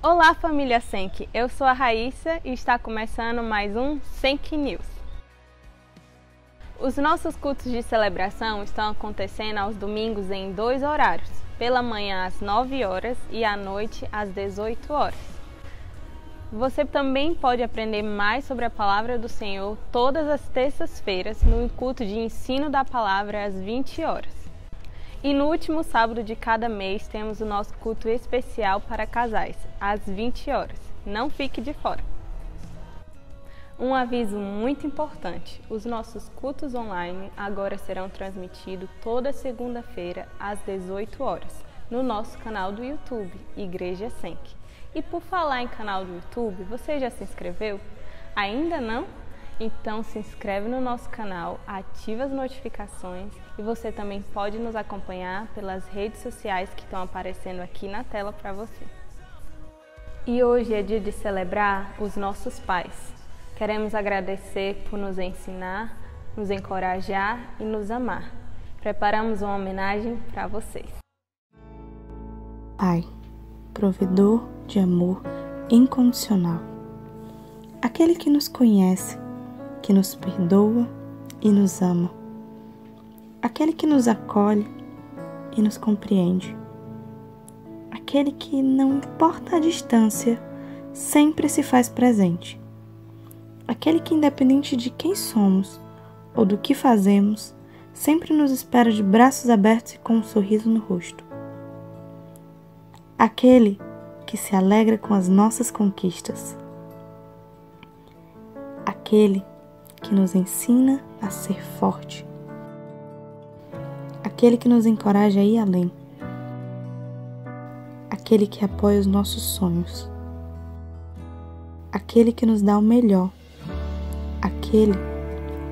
Olá, família Senk! Eu sou a Raíssa e está começando mais um Senk News. Os nossos cultos de celebração estão acontecendo aos domingos em 2 horários, pela manhã às 9 horas e à noite às 18 horas. Você também pode aprender mais sobre a Palavra do Senhor todas as terças-feiras no culto de ensino da Palavra às 20 horas. E no último sábado de cada mês temos o nosso culto especial para casais, às 20 horas. Não fique de fora! Um aviso muito importante: os nossos cultos online agora serão transmitidos toda segunda-feira às 18 horas, no nosso canal do YouTube, Igreja Senk. E por falar em canal do YouTube, você já se inscreveu? Ainda não? Então se inscreve no nosso canal, ativa as notificações e você também pode nos acompanhar pelas redes sociais que estão aparecendo aqui na tela para você. E hoje é dia de celebrar os nossos pais. Queremos agradecer por nos ensinar, nos encorajar e nos amar. Preparamos uma homenagem para vocês. Pai, provedor de amor incondicional, aquele que nos conhece, que nos perdoa e nos ama, aquele que nos acolhe e nos compreende, aquele que, não importa a distância, sempre se faz presente, aquele que, independente de quem somos ou do que fazemos, sempre nos espera de braços abertos e com um sorriso no rosto, aquele que se alegra com as nossas conquistas, aquele que nos ensina a ser forte, aquele que nos encoraja a ir além, aquele que apoia os nossos sonhos, aquele que nos dá o melhor, aquele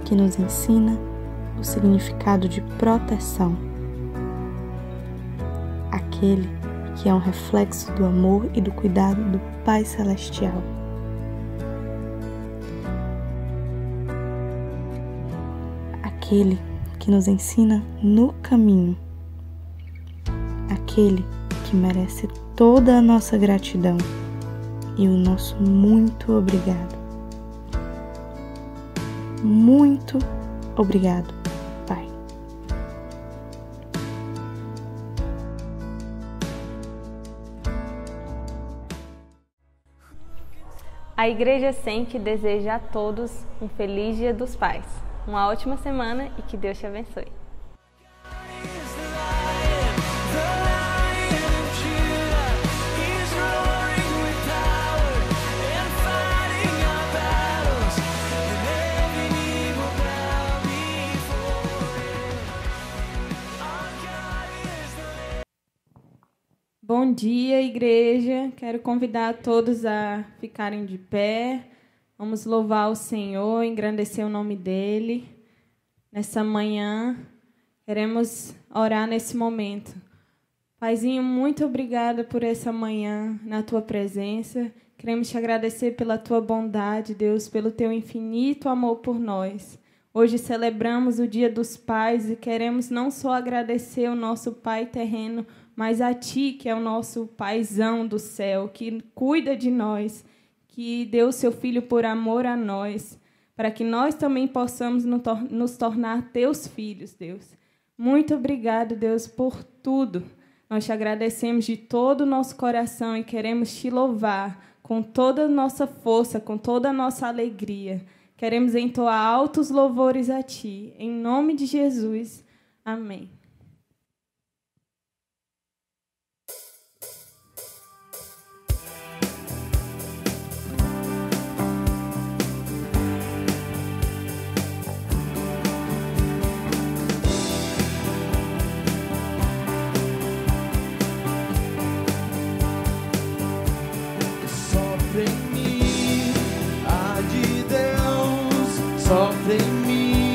que nos ensina o significado de proteção, aquele que é um reflexo do amor e do cuidado do Pai Celestial. Aquele que nos ensina no caminho, aquele que merece toda a nossa gratidão e o nosso muito obrigado. Muito obrigado, Pai. A Igreja Senk deseja a todos um feliz Dia dos Pais. Uma ótima semana e que Deus te abençoe. Bom dia, igreja. Quero convidar todos a ficarem de pé. Vamos louvar o Senhor, engrandecer o nome dEle. Nessa manhã, queremos orar nesse momento. Paizinho, muito obrigada por essa manhã na Tua presença. Queremos te agradecer pela Tua bondade, Deus, pelo Teu infinito amor por nós. Hoje celebramos o Dia dos Pais e queremos não só agradecer ao nosso Pai terreno, mas a Ti, que é o nosso Paizão do céu, que cuida de nós, que deu o Seu Filho por amor a nós, para que nós também possamos nos tornar Teus filhos, Deus. Muito obrigado, Deus, por tudo. Nós te agradecemos de todo o nosso coração e queremos Te louvar com toda a nossa força, com toda a nossa alegria. Queremos entoar altos louvores a Ti. Em nome de Jesus. Amém. Sopra em mim,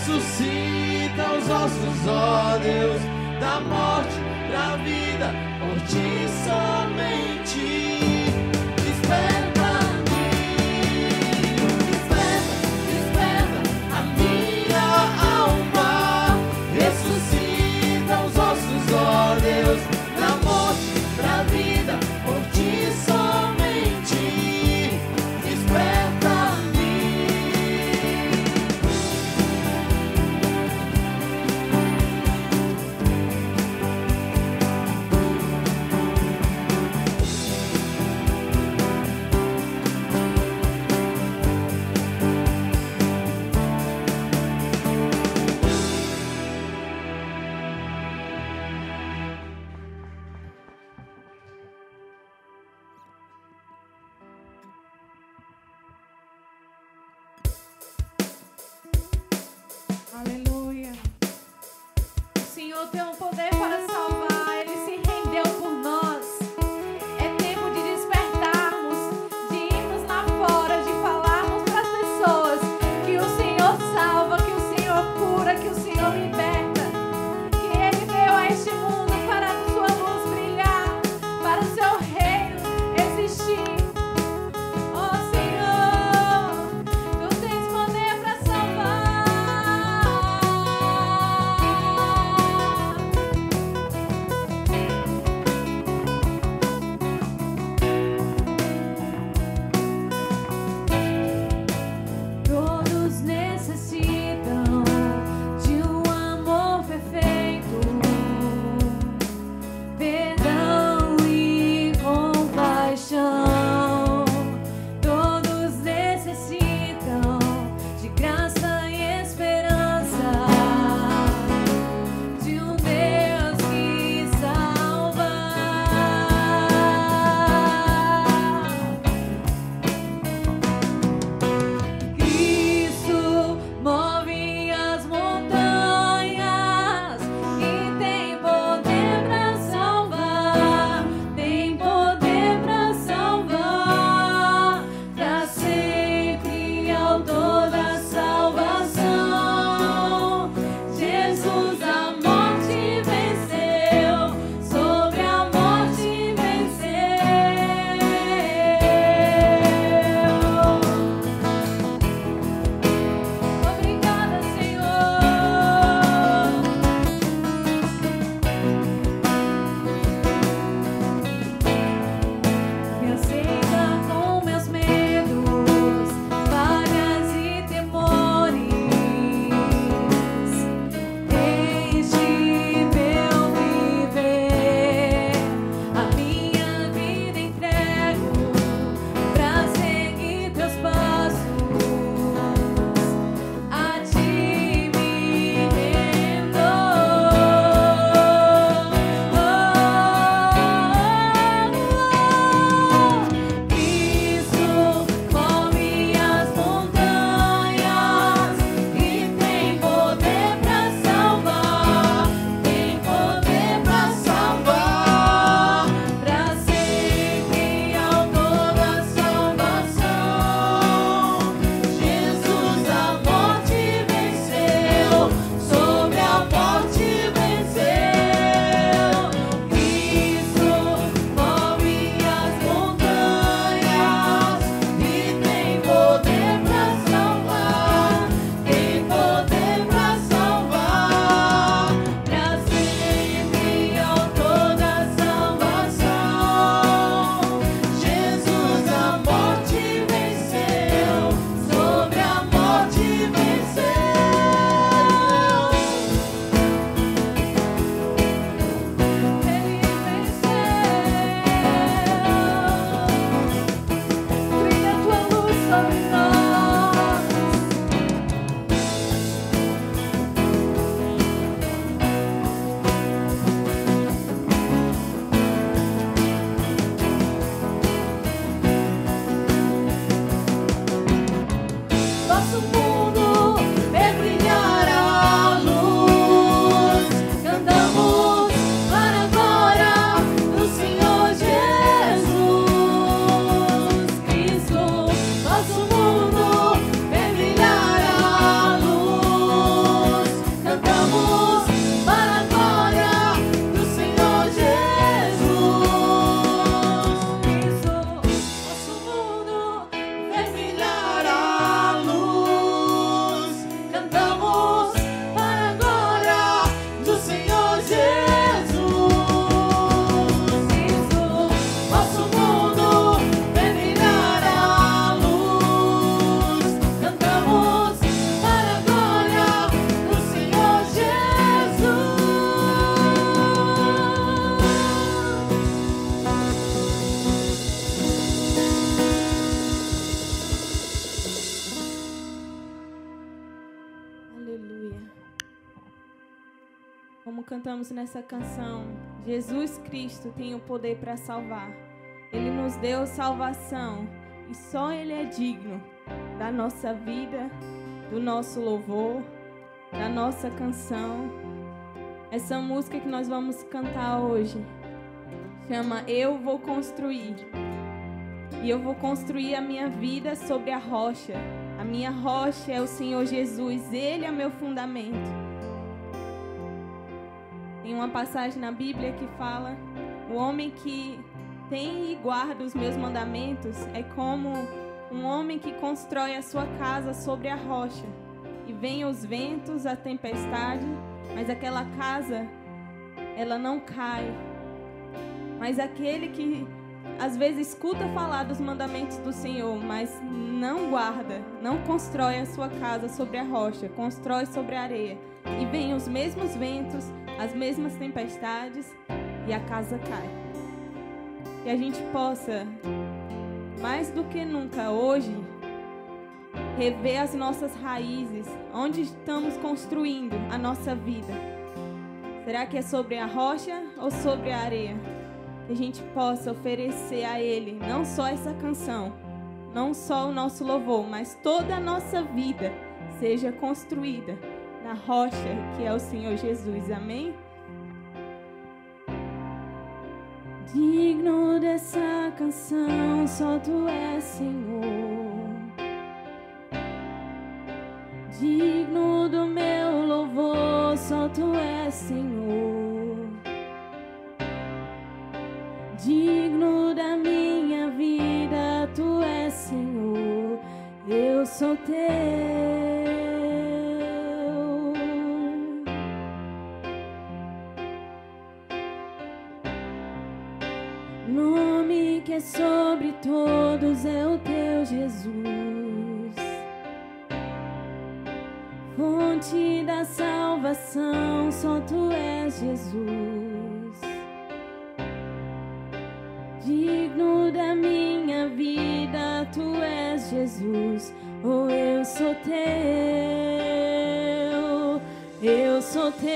ressuscita os ossos, ó Deus, da morte pra vida, por ti somente. Desperta-me, desperta a minha alma, ressuscita os ossos, ó Deus, da morte pra vida, por ti somente. Desperta-me. Como cantamos nessa canção, Jesus Cristo tem o poder para salvar. Ele nos deu salvação e só Ele é digno da nossa vida, do nosso louvor, da nossa canção. Essa música que nós vamos cantar hoje chama Eu Vou Construir. E eu vou construir a minha vida sobre a rocha. A minha rocha é o Senhor Jesus, Ele é meu fundamento. Tem uma passagem na Bíblia que fala: o homem que tem e guarda os meus mandamentos é como um homem que constrói a sua casa sobre a rocha. E vêm os ventos, a tempestade, mas aquela casa, ela não cai. Mas aquele que às vezes escuta falar dos mandamentos do Senhor, mas não guarda, não constrói a sua casa sobre a rocha, constrói sobre a areia. E vêm os mesmos ventos, as mesmas tempestades e a casa cai. Que a gente possa, mais do que nunca hoje, rever as nossas raízes, onde estamos construindo a nossa vida. Será que é sobre a rocha ou sobre a areia? Que a gente possa oferecer a Ele não só essa canção, não só o nosso louvor, mas toda a nossa vida seja construída na rocha que é o Senhor Jesus. Amém? Digno dessa canção, só Tu és, Senhor. Digno do meu louvor, só Tu és, Senhor. Digno da minha vida, Tu és, Senhor. Eu sou Teu. Nome que é sobre todos é o Teu, Jesus. Fonte da salvação, só Tu és, Jesus. Digno da minha vida, Tu és, Jesus. Oh, eu sou Teu, eu sou Teu.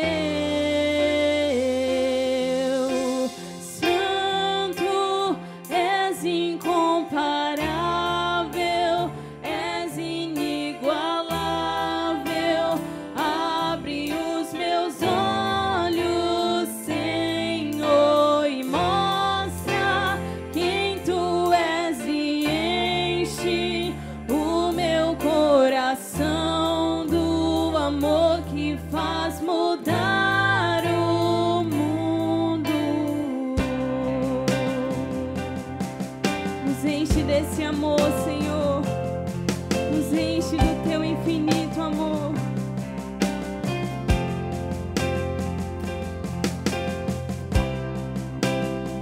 Santo, és incomparável, és inigualável. Abre os meus olhos, Senhor, e mostra quem Tu és e enche o meu coração do amor que faz mudar o mundo. Nos enche desse amor, Senhor. Nos enche do Teu infinito amor.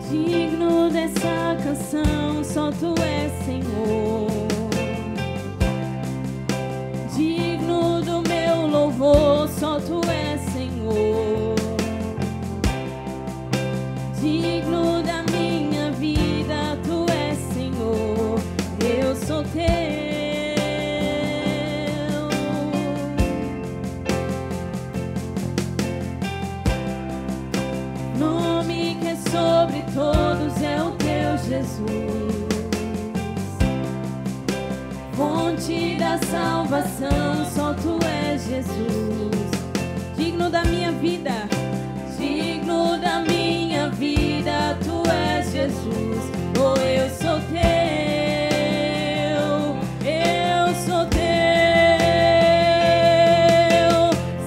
Digno dessa canção, só Tu és, Senhor. Digno do meu louvor, só Tu és, Senhor. Digno da minha vida, Tu és, Senhor. Eu sou Teu. Nome que é sobre todos é o Teu, Jesus. Fonte da salvação, só Tu és, Jesus. Digno da minha vida, digno da minha vida, Tu és, Jesus. Oh, eu sou Teu, eu sou Teu.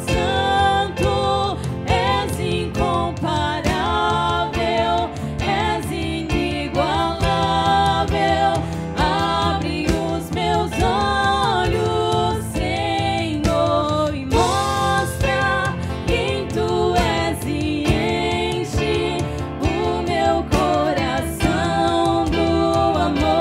Santo, és incomparável, és inigualável. Abre os meus olhos, Senhor, e mostra quem Tu és e enche o meu coração do amor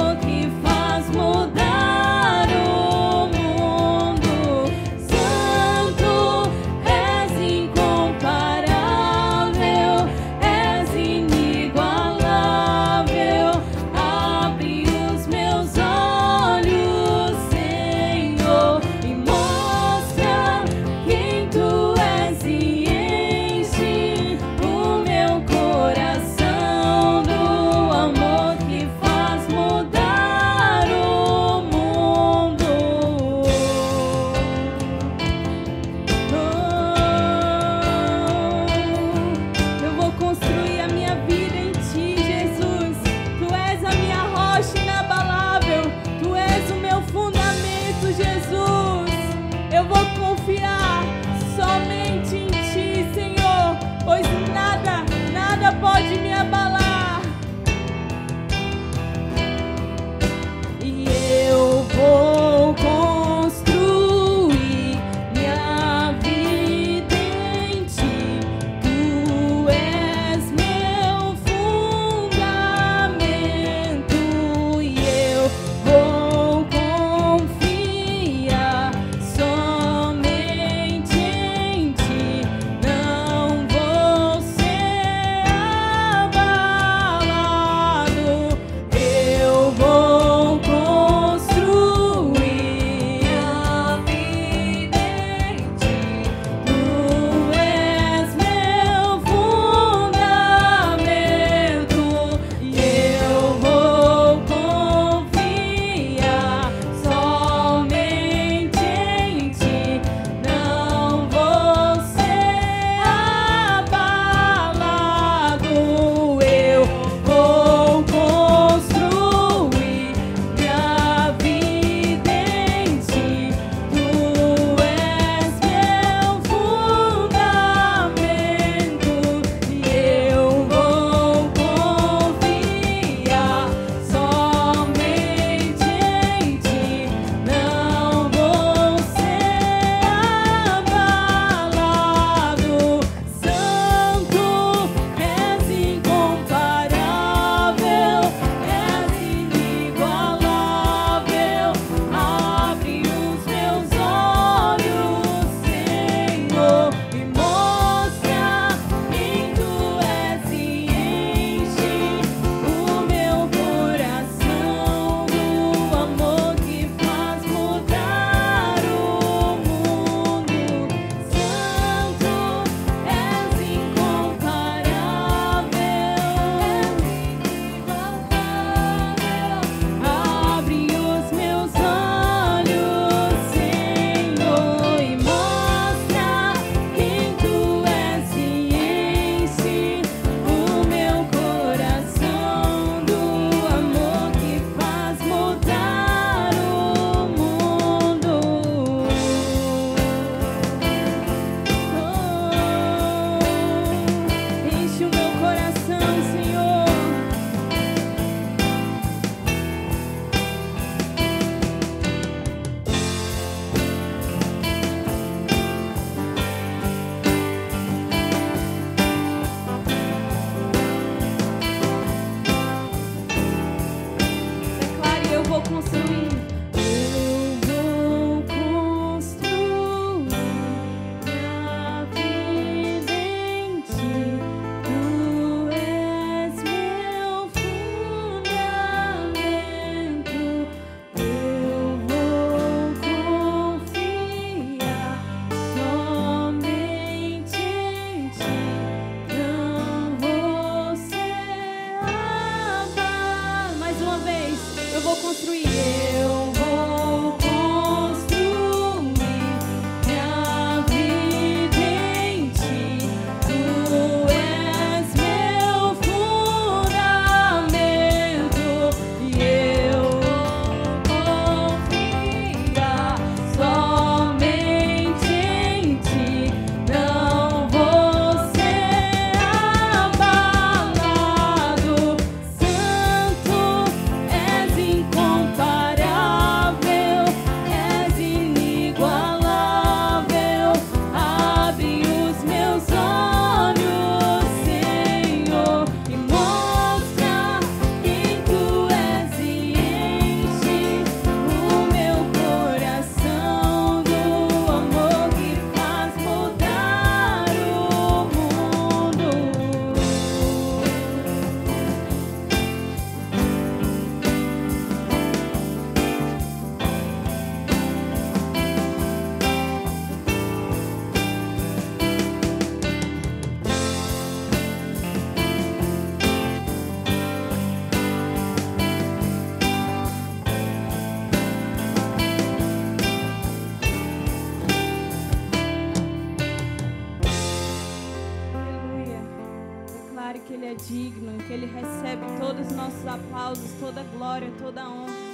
que Ele é digno, que Ele recebe todos os nossos aplausos, toda glória, toda honra.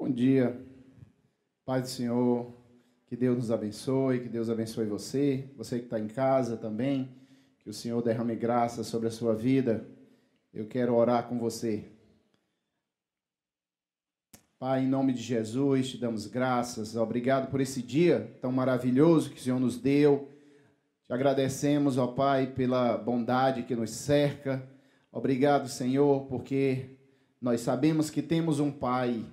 Bom dia, Pai do Senhor, que Deus nos abençoe, que Deus abençoe você que está em casa também, que o Senhor derrame graça sobre a sua vida. Eu quero orar com você. Pai, em nome de Jesus, te damos graças, obrigado por esse dia tão maravilhoso que o Senhor nos deu. Te agradecemos, ó Pai, pela bondade que nos cerca. Obrigado, Senhor, porque nós sabemos que temos um Pai,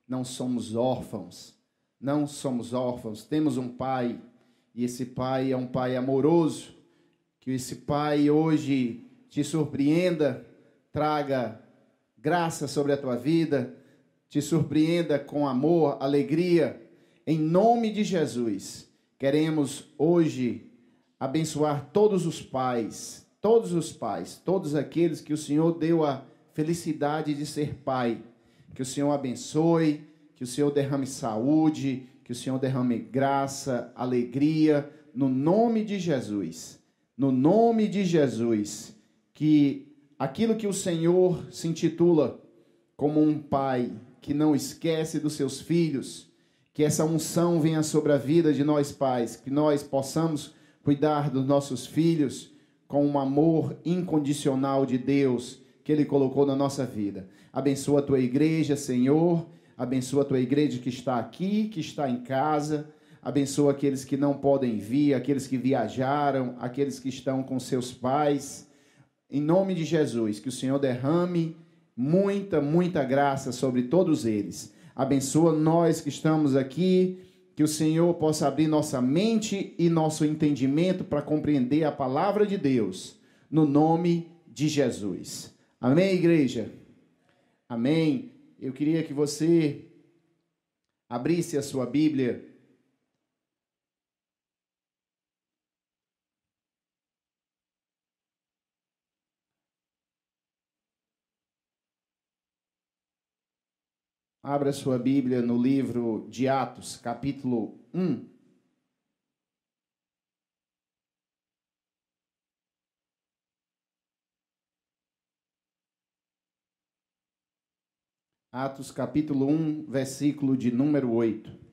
não somos órfãos. Não somos órfãos, temos um Pai, e esse Pai é um Pai amoroso. Que esse Pai hoje te surpreenda, traga graça sobre a tua vida, te surpreenda com amor, alegria, em nome de Jesus. Queremos hoje abençoar todos os pais, todos aqueles que o Senhor deu a felicidade de ser pai. Que o Senhor abençoe, que o Senhor derrame saúde, que o Senhor derrame graça, alegria, no nome de Jesus. No nome de Jesus, que aquilo que o Senhor se intitula como um pai que não esquece dos seus filhos, que essa unção venha sobre a vida de nós pais, que nós possamos cuidar dos nossos filhos com um amor incondicional de Deus que Ele colocou na nossa vida. Abençoa a tua igreja, Senhor. Abençoa a tua igreja que está aqui, que está em casa. Abençoa aqueles que não podem vir, aqueles que viajaram, aqueles que estão com seus pais. Em nome de Jesus, que o Senhor derrame muita graça sobre todos eles. Abençoa nós que estamos aqui, que o Senhor possa abrir nossa mente e nosso entendimento para compreender a palavra de Deus, no nome de Jesus. Amém, igreja? Amém. Eu queria que você abrisse a sua Bíblia abra a sua Bíblia no livro de Atos, capítulo 1. Atos capítulo 1, versículo de número 8.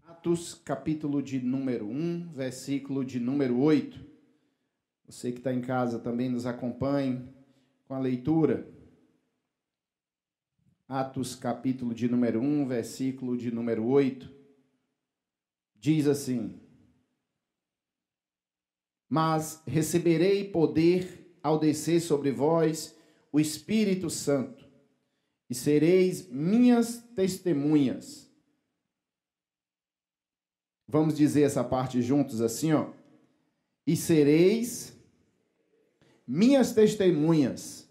Atos capítulo de número 1, versículo de número 8. Você que está em casa também nos acompanhe com a leitura. Atos capítulo de número 1, versículo de número 8. Diz assim: Mas receberei poder ao descer sobre vós o Espírito Santo, e sereis minhas testemunhas. Vamos dizer essa parte juntos assim, ó. E sereis minhas testemunhas,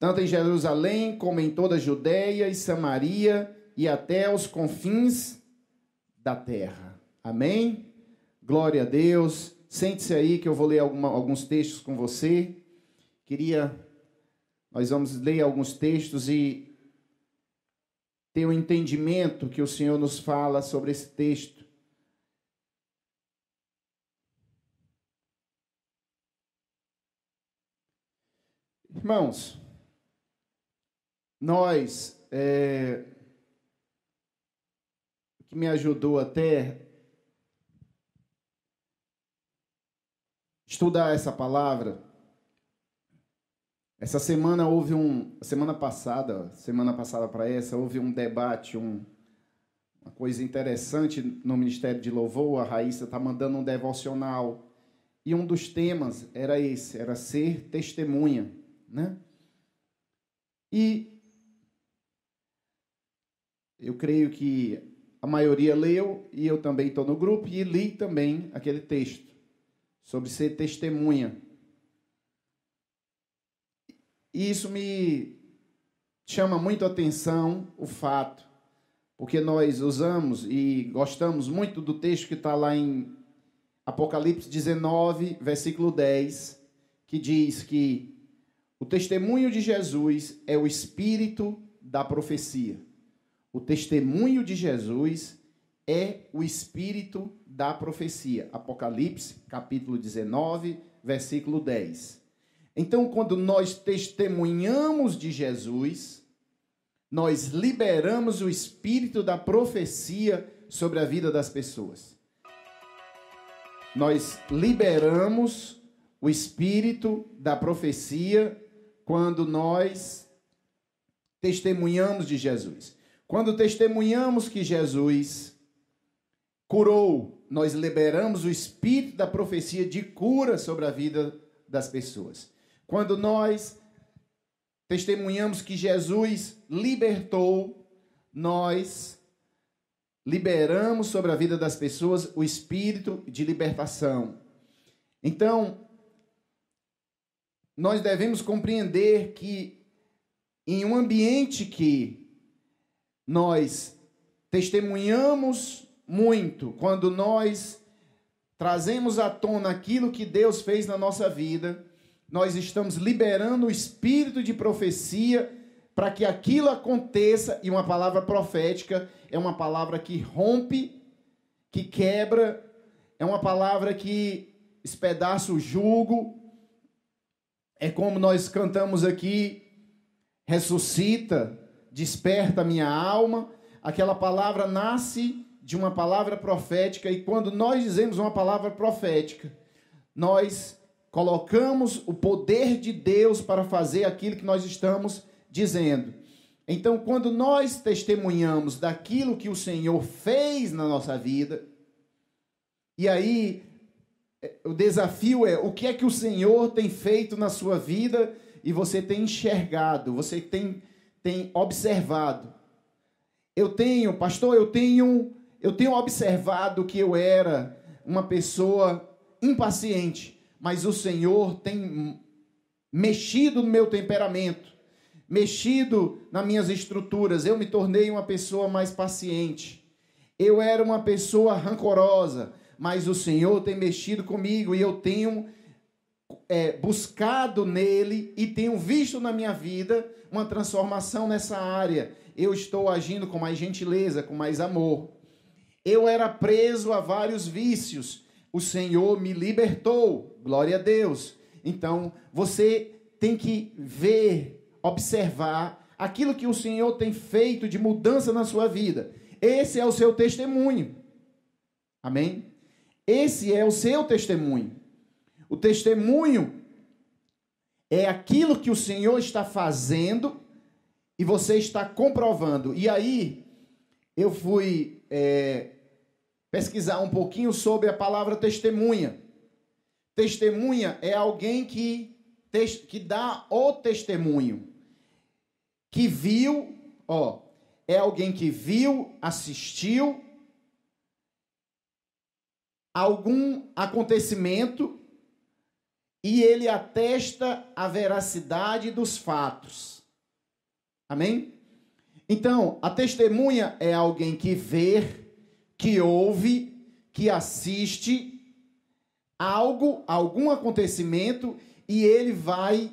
tanto em Jerusalém como em toda a Judeia e Samaria e até aos confins da terra. Amém? Glória a Deus. Sente-se aí que eu vou ler alguns textos com você. Nós vamos ler alguns textos e ter o entendimento que o Senhor nos fala sobre esse texto. Irmãos, o que me ajudou até estudar essa palavra, essa semana semana passada para essa, houve um debate, uma coisa interessante no Ministério de Louvor. A Raíssa está mandando um devocional, e um dos temas era ser testemunha, né? E eu creio que a maioria leu, e eu também estou no grupo, e li também aquele texto sobre ser testemunha. E isso me chama muito a atenção, o fato, porque nós usamos e gostamos muito do texto que está lá em Apocalipse 19, versículo 10, que diz que o testemunho de Jesus é o espírito da profecia. O testemunho de Jesus é o espírito da profecia. Apocalipse, capítulo 19, versículo 10. Então, quando nós testemunhamos de Jesus, nós liberamos o espírito da profecia sobre a vida das pessoas. Nós liberamos o espírito da profecia quando nós testemunhamos de Jesus. Quando testemunhamos que Jesus curou, nós liberamos o espírito da profecia de cura sobre a vida das pessoas. Quando nós testemunhamos que Jesus libertou, nós liberamos sobre a vida das pessoas o espírito de libertação. Então, nós devemos compreender que em um ambiente que nós testemunhamos muito, quando nós trazemos à tona aquilo que Deus fez na nossa vida, nós estamos liberando o espírito de profecia para que aquilo aconteça, e uma palavra profética é uma palavra que rompe, que quebra, é uma palavra que espedaça o jugo, é como nós cantamos aqui, ressuscita, desperta minha alma. Aquela palavra nasce de uma palavra profética, e quando nós dizemos uma palavra profética, nós colocamos o poder de Deus para fazer aquilo que nós estamos dizendo. Então, quando nós testemunhamos daquilo que o Senhor fez na nossa vida, e aí o desafio é: o que é que o Senhor tem feito na sua vida e você tem enxergado, você tem observado? Pastor, eu tenho observado que eu era uma pessoa impaciente, mas o Senhor tem mexido no meu temperamento, mexido nas minhas estruturas. Eu me tornei uma pessoa mais paciente. Eu era uma pessoa rancorosa, mas o Senhor tem mexido comigo e eu tenho buscado nele e tenho visto na minha vida uma transformação nessa área. Eu estou agindo com mais gentileza, com mais amor. Eu era preso a vários vícios. O Senhor me libertou. Glória a Deus. Então, você tem que ver, observar aquilo que o Senhor tem feito de mudança na sua vida. Esse é o seu testemunho. Amém? Esse é o seu testemunho. O testemunho é aquilo que o Senhor está fazendo e você está comprovando. E aí, eu fui pesquisar um pouquinho sobre a palavra testemunha. Testemunha é alguém que dá o testemunho. Que viu, é alguém que viu, assistiu algum acontecimento e ele atesta a veracidade dos fatos. Amém? Então, a testemunha é alguém que vê, que ouve, que assiste algum acontecimento e ele vai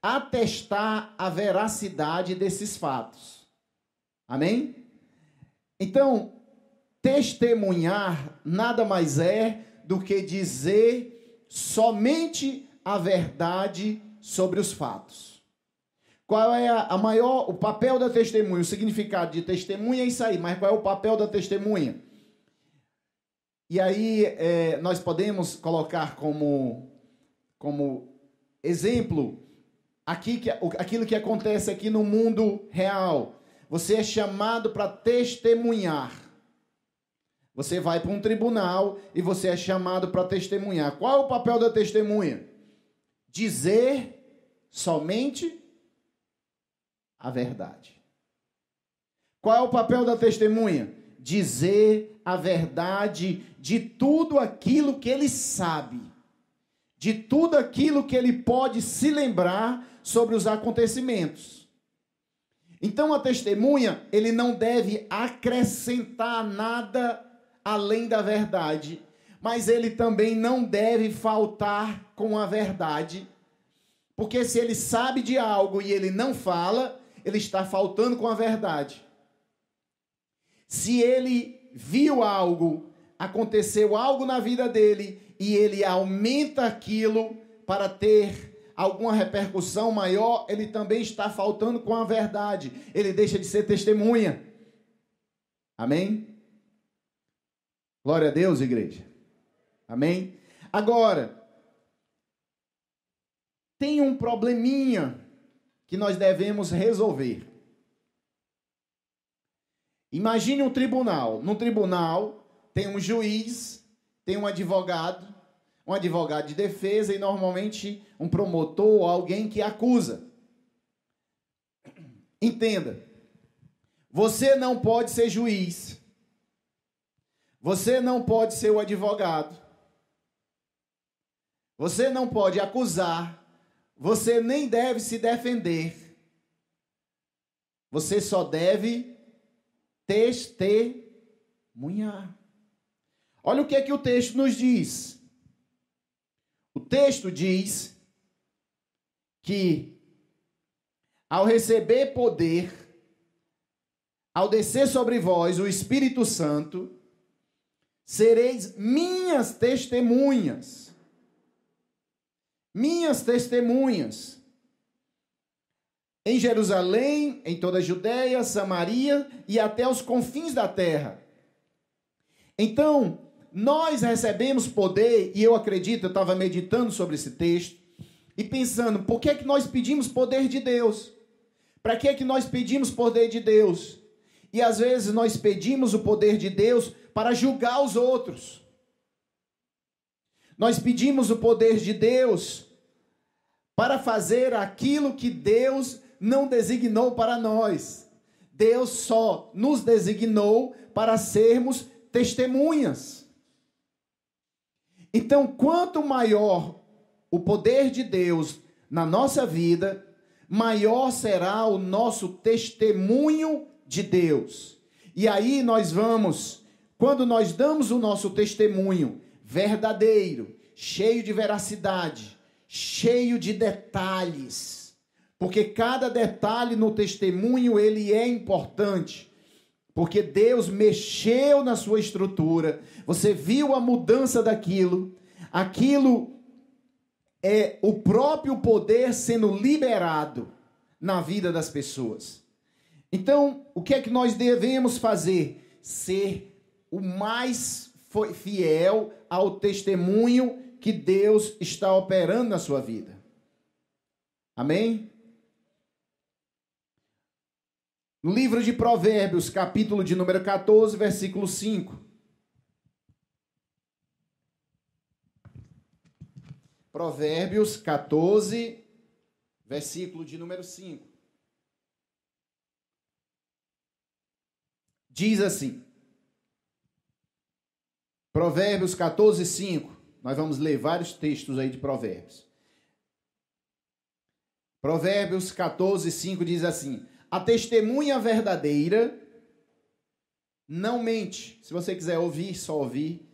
atestar a veracidade desses fatos. Amém? Então, testemunhar nada mais é do que dizer somente a verdade sobre os fatos. Qual é o papel da testemunha? O significado de testemunha é isso aí, mas qual é o papel da testemunha? E aí nós podemos colocar como exemplo aquilo que acontece aqui no mundo real. Você é chamado para testemunhar. Você vai para um tribunal e você é chamado para testemunhar. Qual é o papel da testemunha? Dizer somente a verdade. Qual é o papel da testemunha? Dizer a verdade de tudo aquilo que ele sabe, de tudo aquilo que ele pode se lembrar sobre os acontecimentos. Então, a testemunha, ele não deve acrescentar nada além da verdade, mas ele também não deve faltar com a verdade, porque se ele sabe de algo e ele não fala, ele está faltando com a verdade. Se ele viu algo, aconteceu algo na vida dele e ele aumenta aquilo para ter alguma repercussão maior, ele também está faltando com a verdade. Ele deixa de ser testemunha. Amém? Glória a Deus, igreja. Amém? Agora, tem um probleminha que nós devemos resolver. Imagine um tribunal. No tribunal tem um juiz, tem um advogado de defesa e normalmente um promotor ou alguém que acusa. Entenda, você não pode ser juiz, você não pode ser o advogado, você não pode acusar, você nem deve se defender, você só deve testemunhar. Olha o que é que o texto nos diz. O texto diz que ao receber poder, ao descer sobre vós o Espírito Santo, sereis minhas testemunhas. Minhas testemunhas. Em Jerusalém, em toda a Judéia, Samaria e até os confins da terra. Então, nós recebemos poder, e eu acredito, eu estava meditando sobre esse texto, e pensando, por que é que nós pedimos poder de Deus? Para que é que nós pedimos poder de Deus? E às vezes nós pedimos o poder de Deus para julgar os outros. Nós pedimos o poder de Deus para fazer aquilo que Deus não designou para nós. Deus só nos designou para sermos testemunhas. Então, quanto maior o poder de Deus na nossa vida, maior será o nosso testemunho de Deus. E aí nós vamos, quando nós damos o nosso testemunho verdadeiro, cheio de veracidade, cheio de detalhes, porque cada detalhe no testemunho ele é importante. Porque Deus mexeu na sua estrutura, você viu a mudança daquilo, aquilo é o próprio poder sendo liberado na vida das pessoas. Então, o que é que nós devemos fazer? Ser o mais fiel ao testemunho que Deus está operando na sua vida. Amém? No livro de Provérbios, capítulo de número 14, versículo 5. Provérbios 14, versículo de número 5. Diz assim. Provérbios 14, 5. Nós vamos ler vários textos aí de Provérbios. Provérbios 14, 5 diz assim: a testemunha verdadeira não mente. Se você quiser ouvir, só ouvir.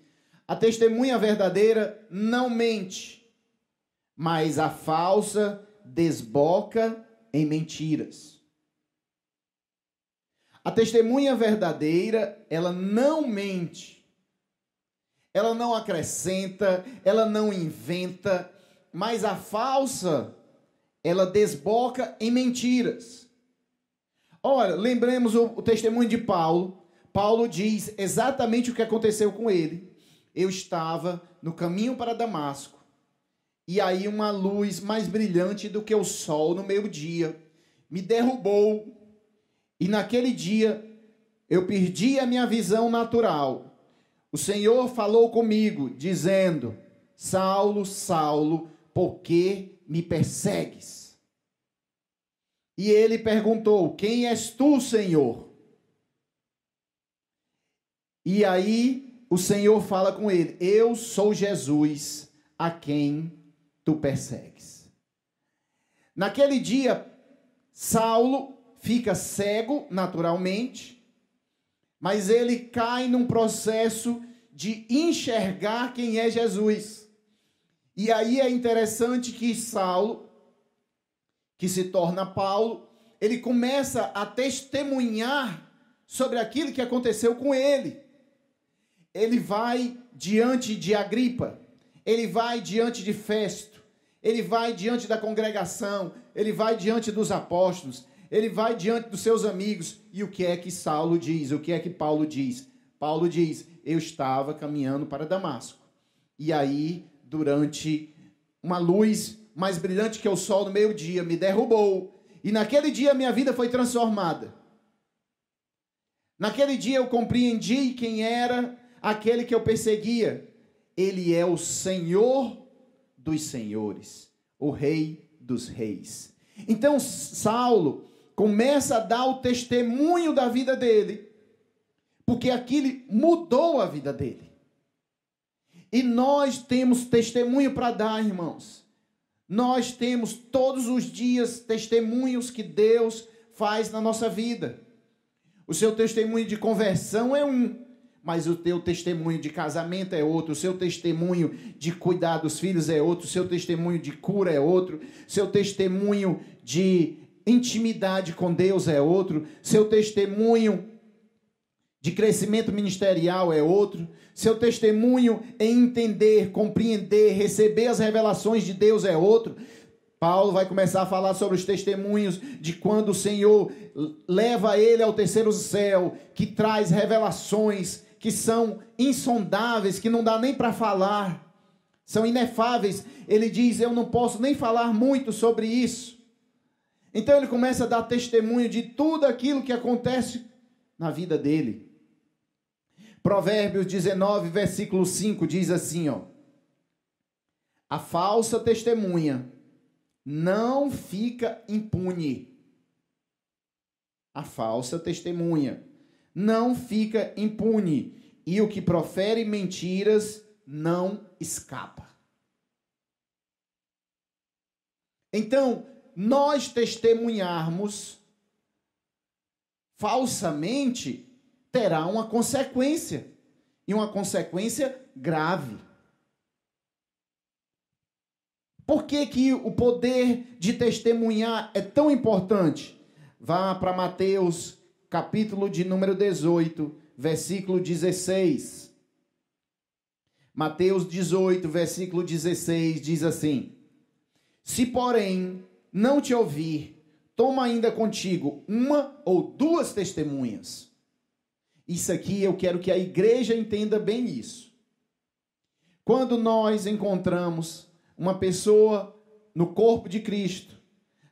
A testemunha verdadeira não mente, mas a falsa desboca em mentiras. A testemunha verdadeira, ela não mente. Ela não acrescenta, ela não inventa, mas a falsa, ela desboca em mentiras. Olha, lembremos o testemunho de Paulo. Paulo diz exatamente o que aconteceu com ele. Eu estava no caminho para Damasco, e aí uma luz mais brilhante do que o sol no meio-dia me derrubou, e naquele dia eu perdi a minha visão natural. O Senhor falou comigo, dizendo: Saulo, Saulo, por que me persegues? E ele perguntou: quem és tu, Senhor? E aí o Senhor fala com ele: eu sou Jesus, a quem tu persegues. Naquele dia, Saulo fica cego naturalmente, mas ele cai num processo de enxergar quem é Jesus. E aí é interessante que Saulo, que se torna Paulo, ele começa a testemunhar sobre aquilo que aconteceu com ele. ele vai diante de Agripa, ele vai diante de Festo, ele vai diante da congregação, ele vai diante dos apóstolos, ele vai diante dos seus amigos. E o que é que Saulo diz? O que é que Paulo diz? Paulo diz: eu estava caminhando para Damasco. E aí, durante uma luz mais brilhante que o sol no meio-dia, me derrubou. E naquele dia minha vida foi transformada. Naquele dia eu compreendi quem era aquele que eu perseguia. Ele é o Senhor dos senhores, o Rei dos reis. Então Saulo começa a dar o testemunho da vida dele, porque aquilo mudou a vida dele. E nós temos testemunho para dar, irmãos. Nós temos todos os dias testemunhos que Deus faz na nossa vida. O seu testemunho de conversão é um, mas o teu testemunho de casamento é outro, o seu testemunho de cuidar dos filhos é outro, o seu testemunho de cura é outro, seu testemunho de intimidade com Deus é outro, seu testemunho de crescimento ministerial é outro, seu testemunho em entender, compreender, receber as revelações de Deus é outro. Paulo vai começar a falar sobre os testemunhos de quando o Senhor leva ele ao terceiro céu, que traz revelações que são insondáveis, que não dá nem para falar, são inefáveis. Ele diz: eu não posso nem falar muito sobre isso. Então ele começa a dar testemunho de tudo aquilo que acontece na vida dele. Provérbios 19, versículo 5 diz assim, ó: a falsa testemunha não fica impune. A falsa testemunha não fica impune, e o que profere mentiras não escapa. Então, nós testemunharmos falsamente terá uma consequência, e uma consequência grave. Por que que o poder de testemunhar é tão importante? Vá para Mateus, capítulo de número 18, versículo 16. Mateus 18, versículo 16, diz assim: se, porém, não te ouvir, toma ainda contigo uma ou duas testemunhas. Isso aqui eu quero que a igreja entenda bem isso. Quando nós encontramos uma pessoa no corpo de Cristo,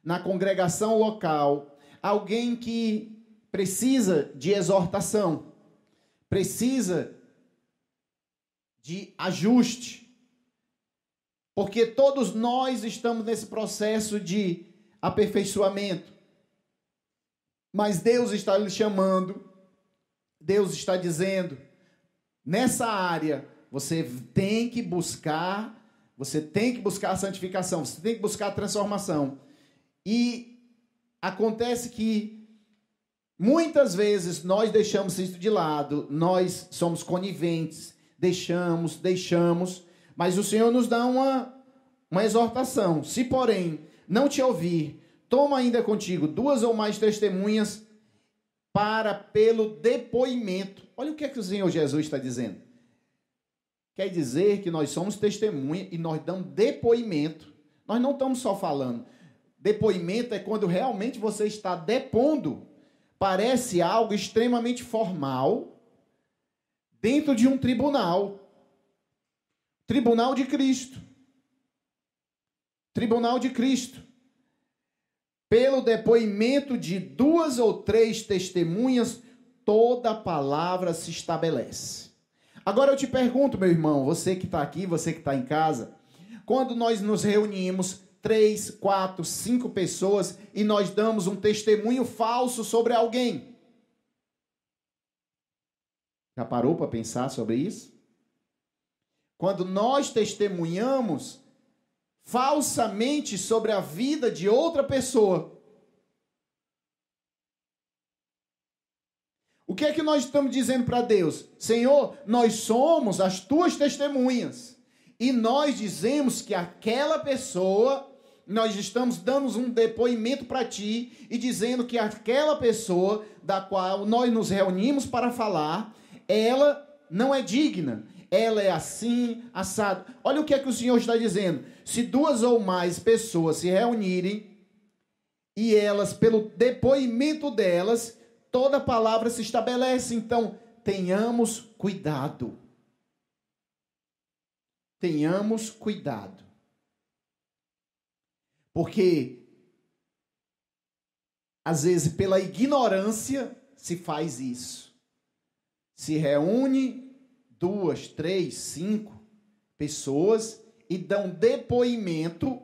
na congregação local, alguém que precisa de exortação, precisa de ajuste, porque todos nós estamos nesse processo de aperfeiçoamento, mas Deus está lhe chamando, Deus está dizendo: nessa área você tem que buscar a santificação, você tem que buscar a transformação. E acontece que muitas vezes nós deixamos isso de lado, nós somos coniventes, deixamos, mas o Senhor nos dá uma exortação: se, porém, não te ouvir, toma ainda contigo duas ou mais testemunhas, para pelo depoimento. Olha o que é que o Senhor Jesus está dizendo. Quer dizer que nós somos testemunha e nós damos depoimento. Nós não estamos só falando. Depoimento é quando realmente você está depondo. Parece algo extremamente formal dentro de um tribunal. Tribunal de Cristo. Tribunal de Cristo. Pelo depoimento de duas ou três testemunhas, toda a palavra se estabelece. Agora eu te pergunto, meu irmão, você que está aqui, você que está em casa, quando nós nos reunimos, 3, 4, 5 pessoas, e nós damos um testemunho falso sobre alguém, já parou para pensar sobre isso? Quando nós testemunhamos falsamente sobre a vida de outra pessoa, o que é que nós estamos dizendo para Deus? Senhor, nós somos as tuas testemunhas, e nós dizemos que aquela pessoa, nós estamos dando um depoimento para ti, e dizendo que aquela pessoa da qual nós nos reunimos para falar, ela não é digna. Ela é assim, assado. Olha o que é que o Senhor está dizendo. Se 2 ou mais pessoas se reunirem e elas, pelo depoimento delas, toda palavra se estabelece. Então, tenhamos cuidado. Tenhamos cuidado. Porque, às vezes, pela ignorância, se faz isso. Se reúne 2, 3, 5 pessoas e dão depoimento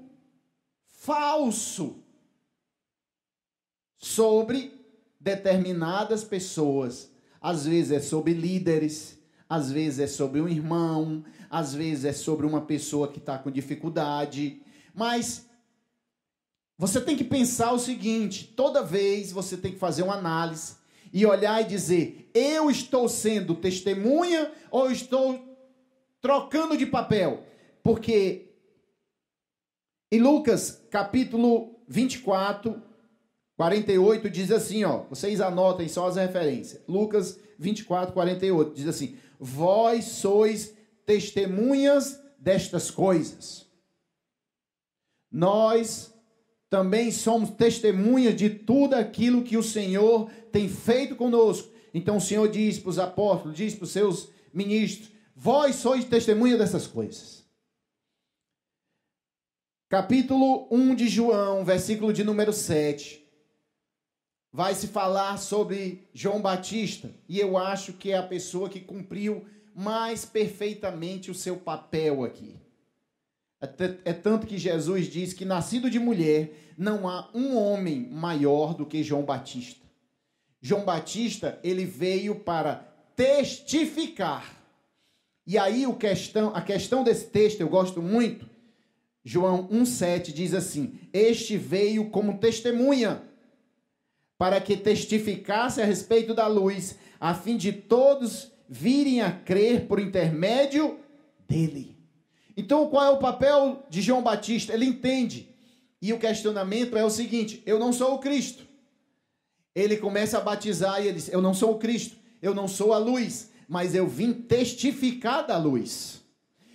falso sobre determinadas pessoas. Às vezes é sobre líderes, às vezes é sobre um irmão, às vezes é sobre uma pessoa que está com dificuldade. Mas você tem que pensar o seguinte: toda vez você tem que fazer uma análise e olhar e dizer, eu estou sendo testemunha ou estou trocando de papel? Porque em Lucas capítulo 24, 48 diz assim, ó, vocês anotem só as referências. Lucas 24, 48 diz assim, vós sois testemunhas destas coisas. Nós também somos testemunhas de tudo aquilo que o Senhor tem feito conosco. Então o Senhor diz para os apóstolos, diz para os seus ministros, vós sois testemunha dessas coisas. Capítulo 1 de João, versículo de número 7. Vai se falar sobre João Batista. E eu acho que é a pessoa que cumpriu mais perfeitamente o seu papel aqui. É tanto que Jesus diz que nascido de mulher não há um homem maior do que João Batista. João Batista, ele veio para testificar. E aí a questão desse texto, eu gosto muito, João 1,7 diz assim, este veio como testemunha, para que testificasse a respeito da luz, a fim de todos virem a crer por intermédio dele. Então, qual é o papel de João Batista? Ele entende. E o questionamento é o seguinte, eu não sou o Cristo. Ele começa a batizar e ele diz, eu não sou o Cristo, eu não sou a luz, mas eu vim testificar da luz.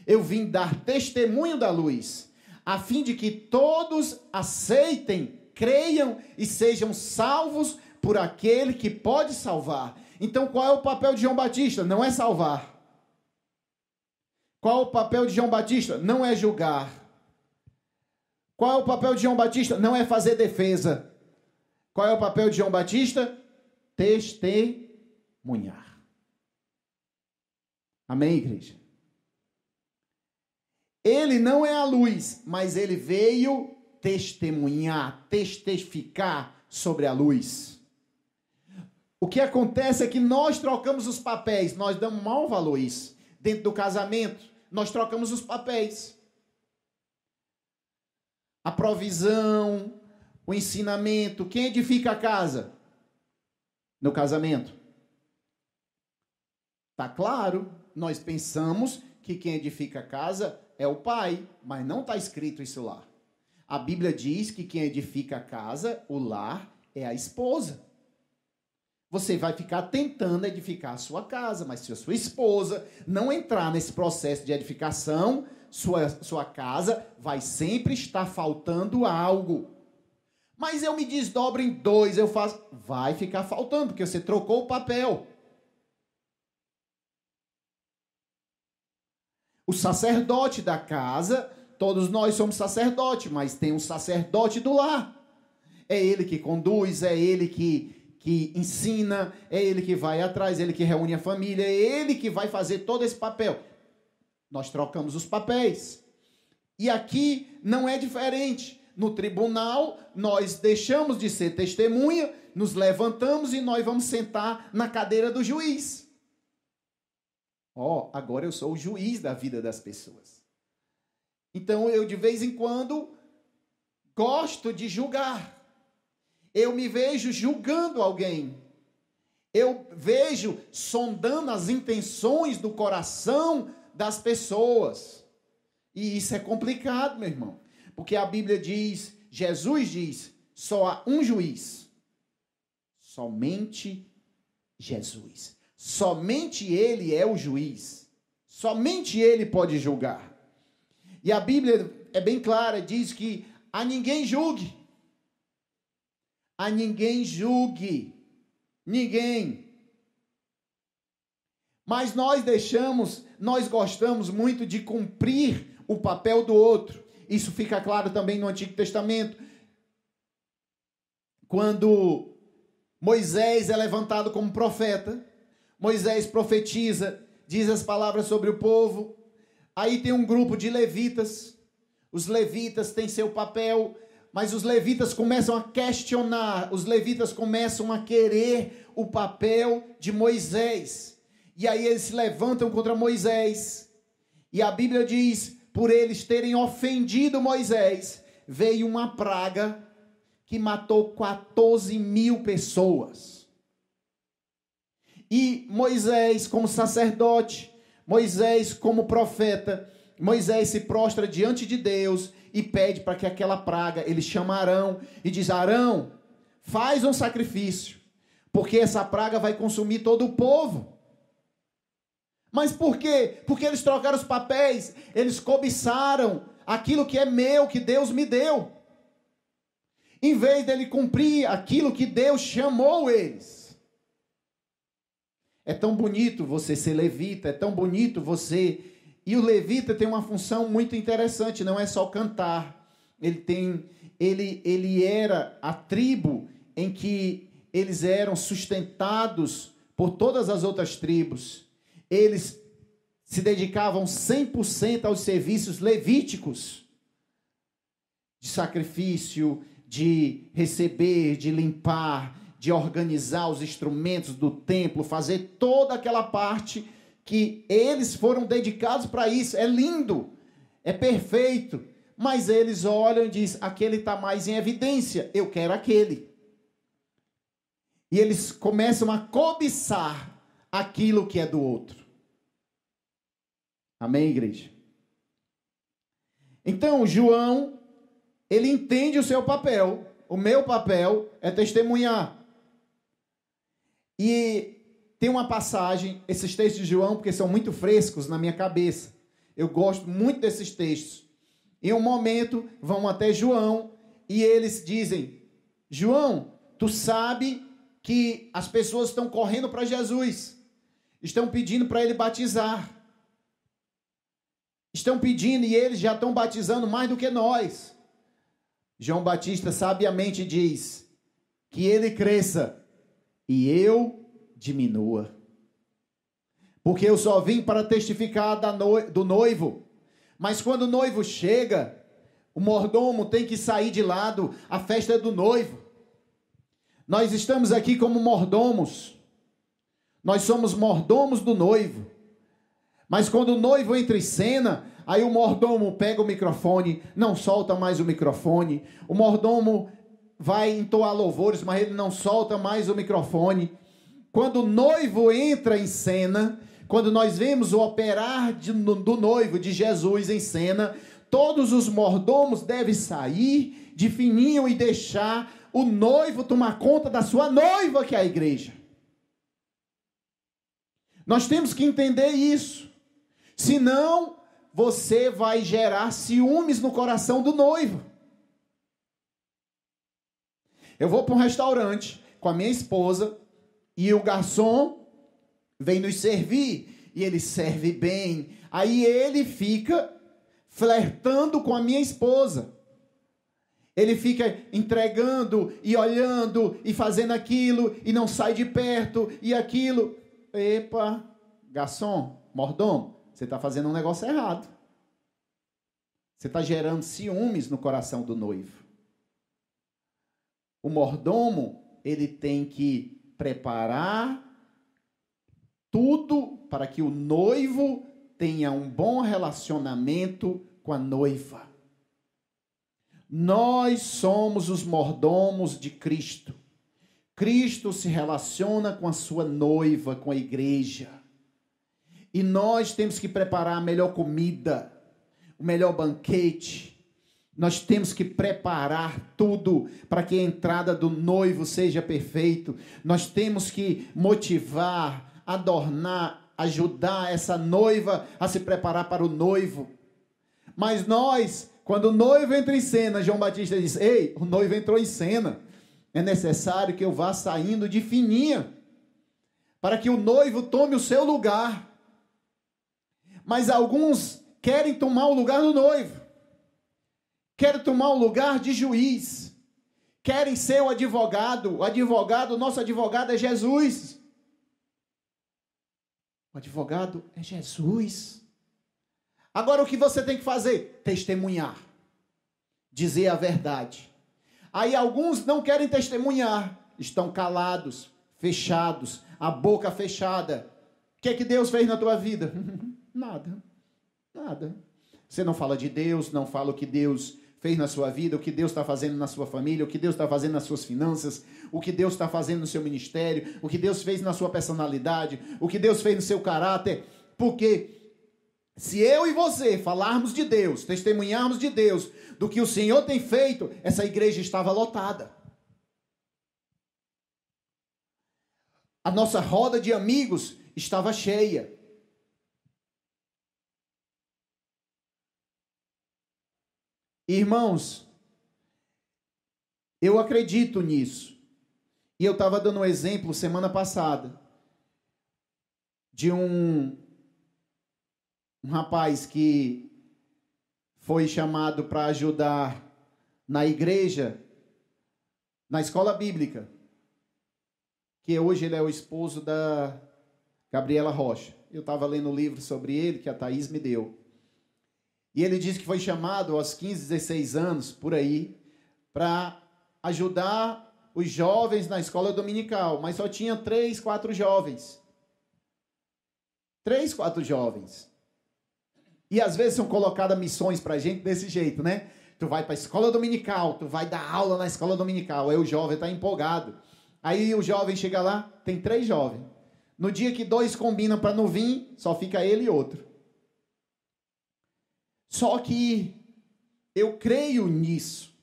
Eu vim dar testemunho da luz, a fim de que todos aceitem, creiam e sejam salvos por aquele que pode salvar. Então, qual é o papel de João Batista? Não é salvar. Qual é o papel de João Batista? Não é julgar. Qual é o papel de João Batista? Não é fazer defesa. Qual é o papel de João Batista? Testemunhar. Amém, igreja? Ele não é a luz, mas ele veio testemunhar, testificar sobre a luz. O que acontece é que nós trocamos os papéis, nós damos mau valor a isso. Dentro do casamento, nós trocamos os papéis. A provisão, o ensinamento. Quem edifica a casa? No casamento. Tá claro, nós pensamos que quem edifica a casa é o pai, mas não está escrito isso lá. A Bíblia diz que quem edifica a casa, o lar, é a esposa. Você vai ficar tentando edificar a sua casa, mas se a sua esposa não entrar nesse processo de edificação, sua casa vai sempre estar faltando algo. Mas eu me desdobro em 2, eu faço... Vai ficar faltando, porque você trocou o papel. O sacerdote da casa, todos nós somos sacerdote, mas tem um sacerdote do lar. É ele que conduz, é ele que ensina, é ele que vai atrás, é ele que reúne a família, é ele que vai fazer todo esse papel. Nós trocamos os papéis. E aqui não é diferente. No tribunal, nós deixamos de ser testemunha, nos levantamos e nós vamos sentar na cadeira do juiz. Agora eu sou o juiz da vida das pessoas. Então eu de vez em quando gosto de julgar. Eu me vejo julgando alguém. Eu vejo sondando as intenções do coração das pessoas. E isso é complicado, meu irmão. Porque a Bíblia diz, Jesus diz, só há um juiz. Somente Jesus. Somente ele é o juiz. Somente ele pode julgar. E a Bíblia é bem clara, diz que a ninguém julgue. A ninguém julgue. Ninguém. Mas nós gostamos muito de cumprir o papel do outro. Isso fica claro também no Antigo Testamento. Quando Moisés é levantado como profeta, Moisés profetiza, diz as palavras sobre o povo. Aí tem um grupo de levitas. Os levitas têm seu papel, mas os levitas começam a questionar, os levitas começam a querer o papel de Moisés. E aí eles se levantam contra Moisés. E a Bíblia diz, por eles terem ofendido Moisés, veio uma praga que matou 14.000 pessoas. E Moisés, como sacerdote, Moisés, como profeta, Moisés se prostra diante de Deus e pede para que aquela praga, ele chama Arão e diz, Arão, faz um sacrifício, porque essa praga vai consumir todo o povo. Mas por quê? Porque eles trocaram os papéis, eles cobiçaram aquilo que é meu, que Deus me deu. Em vez dele cumprir aquilo que Deus chamou eles. É tão bonito você ser levita, é tão bonito você... E o levita tem uma função muito interessante, não é só cantar. Ele era a tribo em que eles eram sustentados por todas as outras tribos. Eles se dedicavam 100% aos serviços levíticos. De sacrifício, de receber, de limpar, de organizar os instrumentos do templo, fazer toda aquela parte que eles foram dedicados para isso. É lindo, é perfeito, mas eles olham e dizem, aquele está mais em evidência, eu quero aquele. E eles começam a cobiçar aquilo que é do outro. Amém, igreja? Então, João, ele entende o seu papel. O meu papel é testemunhar. E tem uma passagem, esses textos de João, porque são muito frescos na minha cabeça. Eu gosto muito desses textos. Em um momento, vão até João e eles dizem, João, tu sabe que as pessoas estão correndo para Jesus. Estão pedindo para ele batizar. Estão pedindo e eles já estão batizando mais do que nós. João Batista sabiamente diz que ele cresça e eu diminua. Porque eu só vim para testificar do noivo. Mas quando o noivo chega, o mordomo tem que sair de lado. A festa é do noivo. Nós estamos aqui como mordomos. Nós somos mordomos do noivo. Mas quando o noivo entra em cena, aí o mordomo pega o microfone, não solta mais o microfone. O mordomo vai entoar louvores, mas ele não solta mais o microfone. Quando o noivo entra em cena, quando nós vemos o operar do noivo, de Jesus em cena, todos os mordomos devem sair de fininho e deixar o noivo tomar conta da sua noiva, que é a igreja. Nós temos que entender isso. Senão, você vai gerar ciúmes no coração do noivo. Eu vou para um restaurante com a minha esposa e o garçom vem nos servir e ele serve bem. Aí ele fica flertando com a minha esposa. Ele fica entregando e olhando e fazendo aquilo e não sai de perto e aquilo. Epa, garçom, mordomo, você está fazendo um negócio errado. Você está gerando ciúmes no coração do noivo. O mordomo, ele tem que preparar tudo para que o noivo tenha um bom relacionamento com a noiva. Nós somos os mordomos de Cristo. Cristo se relaciona com a sua noiva, com a igreja. E nós temos que preparar a melhor comida, o melhor banquete. Nós temos que preparar tudo para que a entrada do noivo seja perfeita. Nós temos que motivar adornar, ajudar essa noiva a se preparar para o noivo. Mas nós, quando o noivo entra em cena, João Batista diz: ei, o noivo entrou em cena. É necessário que eu vá saindo de fininha, para que o noivo tome o seu lugar. Mas alguns querem tomar o lugar do noivo. Querem tomar o lugar de juiz. Querem ser o advogado. O nosso advogado é Jesus. O advogado é Jesus. Agora o que você tem que fazer? Testemunhar. Dizer a verdade. Aí alguns não querem testemunhar. Estão calados, fechados, a boca fechada. O que é que Deus fez na tua vida? Nada. Nada. Você não fala de Deus, não fala o que Deus fez na sua vida, o que Deus está fazendo na sua família, o que Deus está fazendo nas suas finanças, o que Deus está fazendo no seu ministério, o que Deus fez na sua personalidade, o que Deus fez no seu caráter. Porque se eu e você falarmos de Deus, testemunharmos de Deus, do que o Senhor tem feito, essa igreja estava lotada. A nossa roda de amigos estava cheia. Irmãos, eu acredito nisso. E eu estava dando um exemplo semana passada de um rapaz que foi chamado para ajudar na igreja, na escola bíblica, que hoje ele é o esposo da Gabriela Rocha. Eu estava lendo um livro sobre ele, que a Thaís me deu. E ele disse que foi chamado aos 15, 16 anos, por aí, para ajudar os jovens na escola dominical, mas só tinha 3, 4 jovens. 3, 4 jovens. E às vezes são colocadas missões para a gente desse jeito, né? Tu vai para a escola dominical, tu vai dar aula na escola dominical. Aí o jovem está empolgado. Aí o jovem chega lá, tem 3 jovens. No dia que 2 combinam para não vir, só fica ele e outro. Só que eu creio nisso.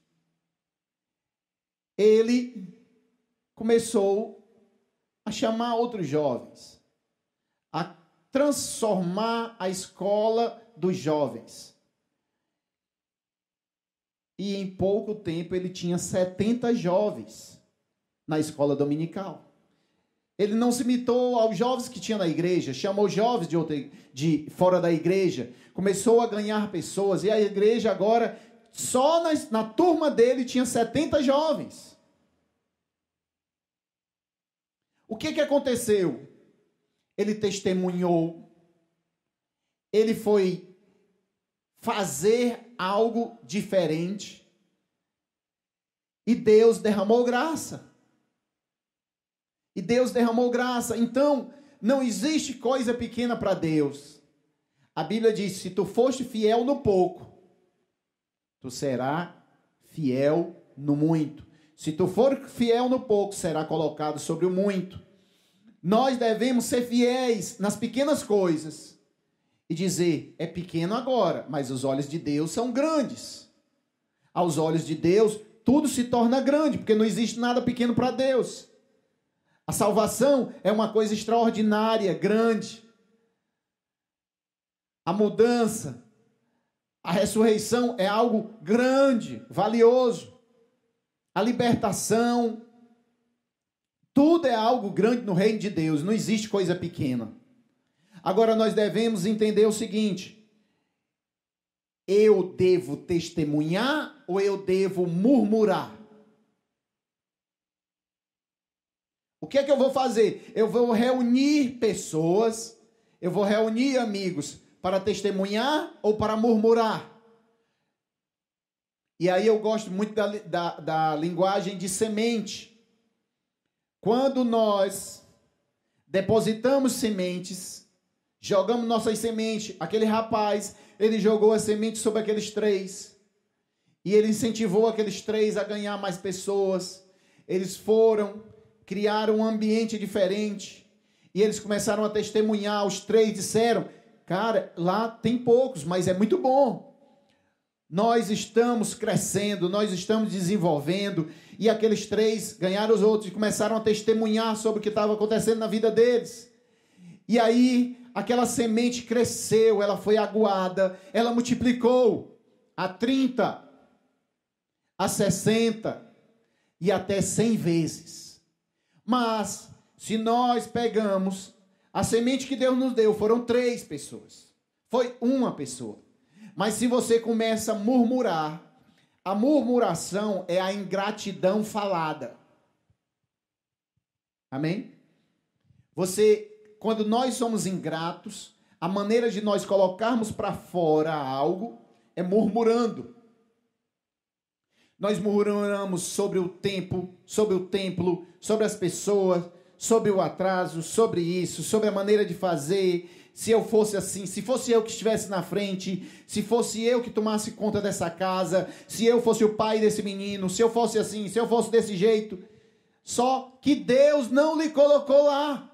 Ele começou a chamar outros jovens, a transformar a escola dos jovens. E em pouco tempo ele tinha 70 jovens na escola dominical. Ele não se limitou aos jovens que tinha na igreja, chamou jovens de fora da igreja, começou a ganhar pessoas, e a igreja agora, só na turma dele, tinha 70 jovens. O que aconteceu? Ele testemunhou, ele foi fazer algo diferente, e Deus derramou graça. E Deus derramou graça. Então, não existe coisa pequena para Deus. A Bíblia diz: se tu foste fiel no pouco, tu serás fiel no muito. Se tu for fiel no pouco, será colocado sobre o muito. Nós devemos ser fiéis nas pequenas coisas e dizer: é pequeno agora, mas os olhos de Deus são grandes. Aos olhos de Deus, tudo se torna grande, porque não existe nada pequeno para Deus. A salvação é uma coisa extraordinária, grande. A mudança, a ressurreição é algo grande, valioso. A libertação, tudo é algo grande no reino de Deus, não existe coisa pequena. Agora nós devemos entender o seguinte: eu devo testemunhar ou eu devo murmurar? O que é que eu vou fazer? Eu vou reunir pessoas, eu vou reunir amigos para testemunhar ou para murmurar? E aí eu gosto muito da linguagem de semente. Quando nós depositamos sementes, jogamos nossas sementes, aquele rapaz, ele jogou as sementes sobre aqueles 3. E ele incentivou aqueles 3 a ganhar mais pessoas. Eles foram, criaram um ambiente diferente. E eles começaram a testemunhar. Os 3 disseram: cara, lá tem poucos, mas é muito bom. Nós estamos crescendo, nós estamos desenvolvendo. E aqueles 3 ganharam os outros e começaram a testemunhar sobre o que estava acontecendo na vida deles. E aí, aquela semente cresceu, ela foi aguada, ela multiplicou a 30, a 60 e até 100 vezes. Mas, se nós pegamos a semente que Deus nos deu, foram 3 pessoas. Foi uma pessoa. Mas se você começa a murmurar, a murmuração é a ingratidão falada. Amém? Quando nós somos ingratos, a maneira de nós colocarmos para fora algo é murmurando. Nós murmuramos sobre o tempo, sobre o templo, sobre as pessoas, sobre o atraso, sobre isso, sobre a maneira de fazer. Se eu fosse assim, se fosse eu que estivesse na frente, se fosse eu que tomasse conta dessa casa, se eu fosse o pai desse menino, se eu fosse assim, se eu fosse desse jeito. Só que Deus não lhe colocou lá.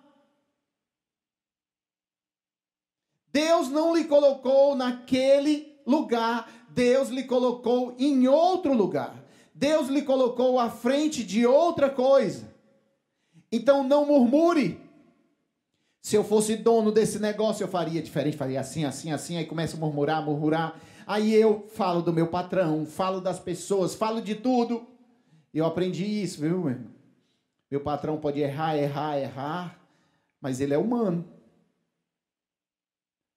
Deus não lhe colocou naquele lugar. Deus lhe colocou em outro lugar. Deus lhe colocou à frente de outra coisa. Então não murmure. Se eu fosse dono desse negócio, eu faria diferente, faria assim, assim, assim. Aí começa a murmurar, murmurar. Aí eu falo do meu patrão, falo das pessoas, falo de tudo. Eu aprendi isso, viu, meu irmão? Meu patrão pode errar, mas ele é humano.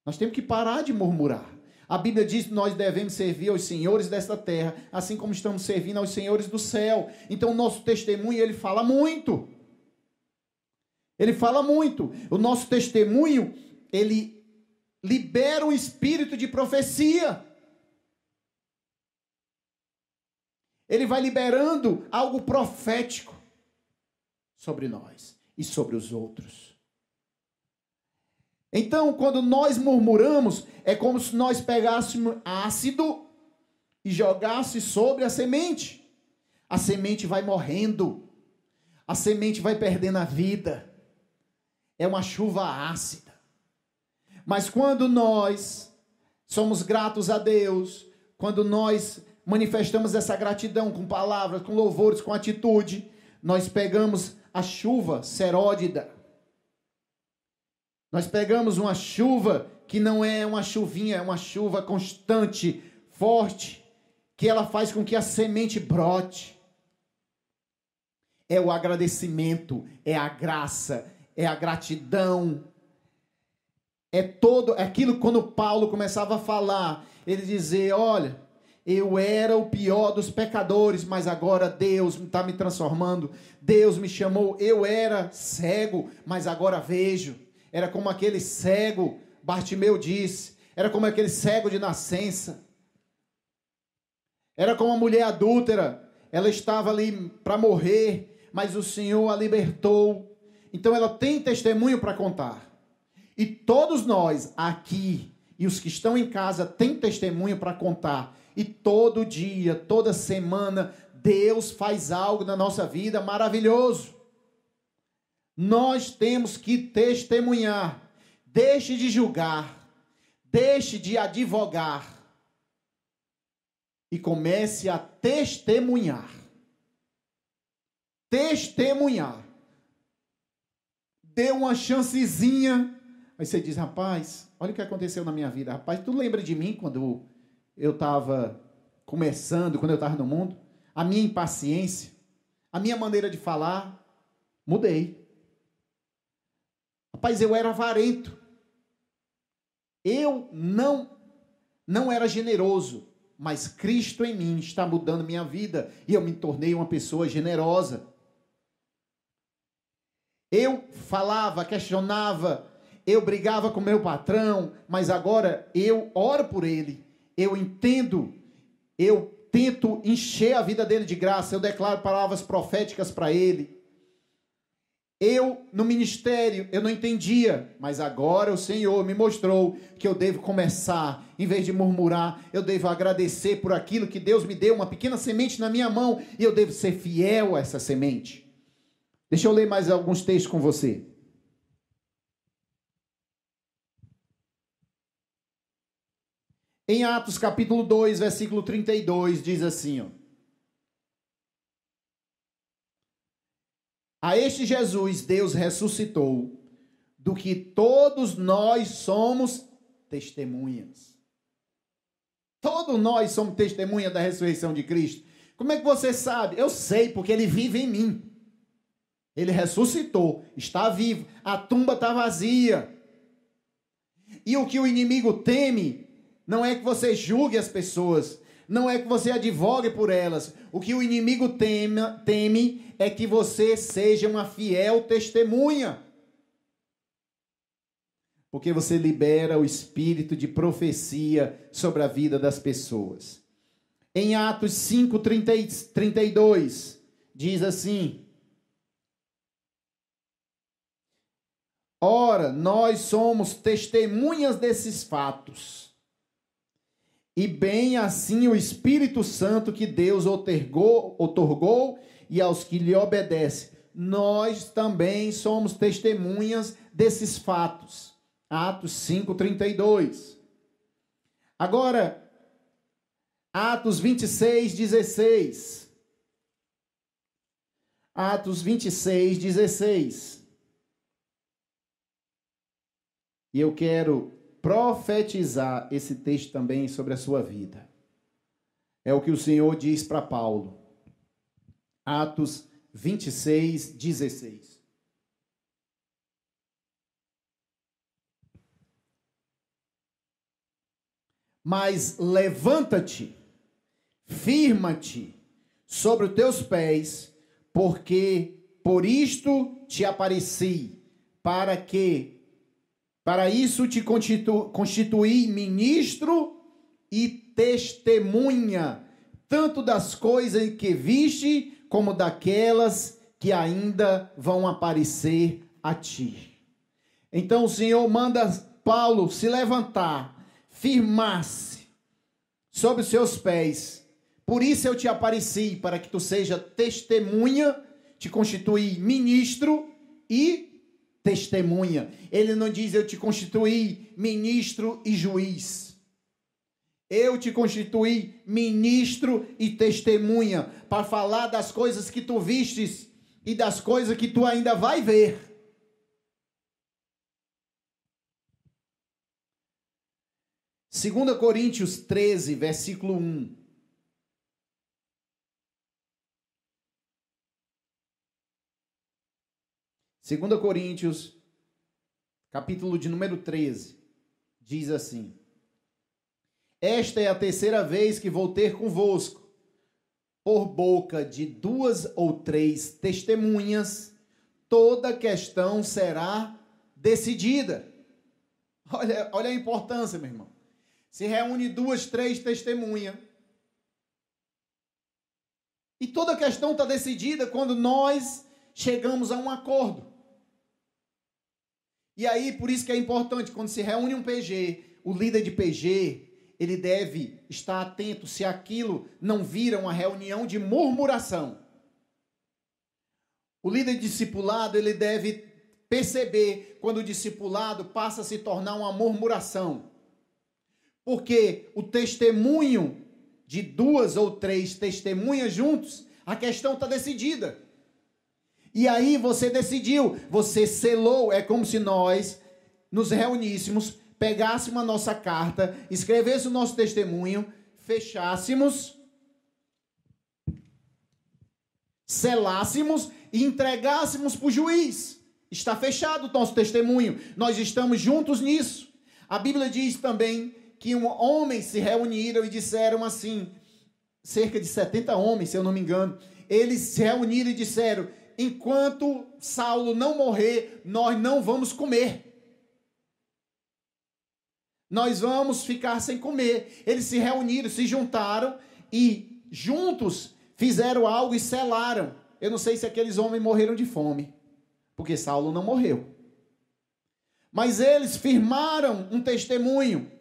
Nós temos que parar de murmurar. A Bíblia diz que nós devemos servir aos senhores desta terra, assim como estamos servindo aos senhores do céu. Então o nosso testemunho, ele fala muito. Ele fala muito. O nosso testemunho, ele libera um espírito de profecia. Ele vai liberando algo profético sobre nós e sobre os outros. Então, quando nós murmuramos, é como se nós pegássemos ácido e jogássemos sobre a semente. A semente vai morrendo. A semente vai perdendo a vida. É uma chuva ácida. Mas quando nós somos gratos a Deus, quando nós manifestamos essa gratidão com palavras, com louvores, com atitude, nós pegamos a chuva seródida. Nós pegamos uma chuva que não é uma chuvinha, é uma chuva constante, forte, que ela faz com que a semente brote. É o agradecimento, é a graça, é a gratidão. É todo aquilo quando Paulo começava a falar, ele dizia, olha, eu era o pior dos pecadores, mas agora Deus está me transformando. Deus me chamou, eu era cego, mas agora vejo. Era como aquele cego, Bartimeu disse, era como aquele cego de nascença. Era como a mulher adúltera, ela estava ali para morrer, mas o Senhor a libertou. Então ela tem testemunho para contar. E todos nós aqui, e os que estão em casa, têm testemunho para contar. E todo dia, toda semana, Deus faz algo na nossa vida maravilhoso. Nós temos que testemunhar. Deixe de julgar. Deixe de advogar. E comece a testemunhar. Testemunhar. Dê uma chancezinha. Aí você diz, rapaz, olha o que aconteceu na minha vida. Rapaz, tu lembra de mim quando eu estava começando, quando eu estava no mundo? A minha impaciência, a minha maneira de falar, mudei. Rapaz, eu era avarento. Eu não era generoso, mas Cristo em mim está mudando minha vida e eu me tornei uma pessoa generosa. Eu falava, questionava, eu brigava com meu patrão, mas agora eu oro por ele, eu entendo, eu tento encher a vida dele de graça, eu declaro palavras proféticas para ele. Eu, no ministério, eu não entendia, mas agora o Senhor me mostrou que eu devo começar, em vez de murmurar, eu devo agradecer por aquilo que Deus me deu, uma pequena semente na minha mão, e eu devo ser fiel a essa semente. Deixa eu ler mais alguns textos com você. Em Atos capítulo 2, versículo 32, diz assim, ó. A este Jesus Deus ressuscitou, do que todos nós somos testemunhas. Todos nós somos testemunhas da ressurreição de Cristo. Como é que você sabe? Eu sei, porque ele vive em mim. Ele ressuscitou, está vivo, a tumba está vazia. E o que o inimigo teme não é que você julgue as pessoas, não é que você advogue por elas. O que o inimigo teme é que você seja uma fiel testemunha. Porque você libera o espírito de profecia sobre a vida das pessoas. Em Atos 5:32, diz assim: ora, nós somos testemunhas desses fatos, e bem assim o Espírito Santo que Deus outorgou e aos que lhe obedecem. Nós também somos testemunhas desses fatos. Atos 5:32. Agora, Atos 26:16. Atos 26:16. E eu quero profetizar esse texto também sobre a sua vida. É o que o Senhor diz para Paulo. Atos 26:16. Mas levanta-te, firma-te sobre os teus pés, porque por isto te apareci, para isso te constituí ministro e testemunha, tanto das coisas que viste, como daquelas que ainda vão aparecer a ti. Então o Senhor manda Paulo se levantar, firmar-se sobre os seus pés. Por isso eu te apareci, para que tu seja testemunha, te constituí ministro e testemunha. Ele não diz eu te constituí ministro e juiz. Eu te constituí ministro e testemunha, para falar das coisas que tu vistes e das coisas que tu ainda vai ver. Segunda Coríntios 13, versículo 1. Segunda Coríntios, capítulo de número 13, diz assim: esta é a terceira vez que vou ter convosco, por boca de 2 ou 3 testemunhas, toda questão será decidida. Olha a importância, meu irmão. Se reúne 2, 3 testemunhas. E toda a questão está decidida quando nós chegamos a um acordo. E aí, por isso que é importante, quando se reúne um PG, o líder de PG, ele deve estar atento se aquilo não vira uma reunião de murmuração. O líder discipulado, ele deve perceber quando o discipulado passa a se tornar uma murmuração. Porque o testemunho de 2 ou 3 testemunhas juntos, a questão está decidida. E aí você decidiu, você selou, é como se nós nos reuníssemos, pegássemos a nossa carta, escrevesse o nosso testemunho, fechássemos, selássemos e entregássemos para o juiz. Está fechado o nosso testemunho, nós estamos juntos nisso. A Bíblia diz também que homens se reuniram e disseram assim, cerca de 70 homens, se eu não me engano, eles se reuniram e disseram: enquanto Saulo não morrer, nós não vamos comer. Nós vamos ficar sem comer. Eles se reuniram, se juntaram e juntos fizeram algo e selaram. Eu não sei se aqueles homens morreram de fome, porque Saulo não morreu. Mas eles firmaram um testemunho,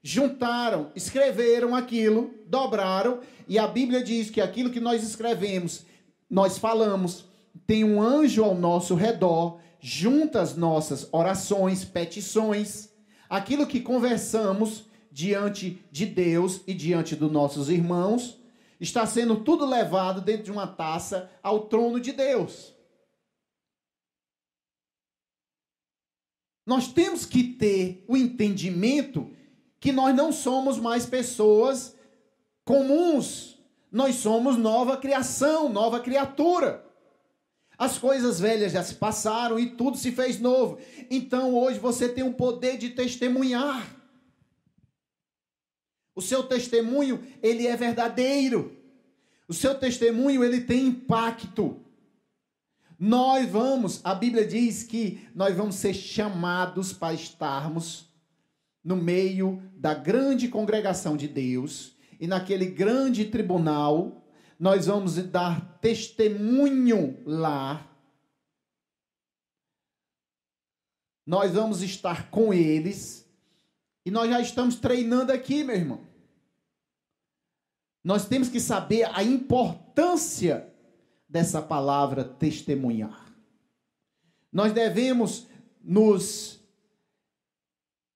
juntaram, escreveram aquilo, dobraram, e a Bíblia diz que aquilo que nós escrevemos, nós falamos, tem um anjo ao nosso redor, junta as nossas orações, petições, aquilo que conversamos diante de Deus e diante dos nossos irmãos, está sendo tudo levado dentro de uma taça ao trono de Deus. nós temos que ter o entendimento que nós não somos mais pessoas comuns. Nós somos nova criação, nova criatura. As coisas velhas já se passaram e tudo se fez novo. Então hoje você tem o poder de testemunhar. O seu testemunho, ele é verdadeiro. O seu testemunho, ele tem impacto. A Bíblia diz que nós vamos ser chamados para estarmos no meio da grande congregação de Deus, e naquele grande tribunal, nós vamos dar testemunho lá. Nós vamos estar com eles, e nós já estamos treinando aqui, meu irmão. Nós temos que saber a importância dessa palavra testemunhar. Nós devemos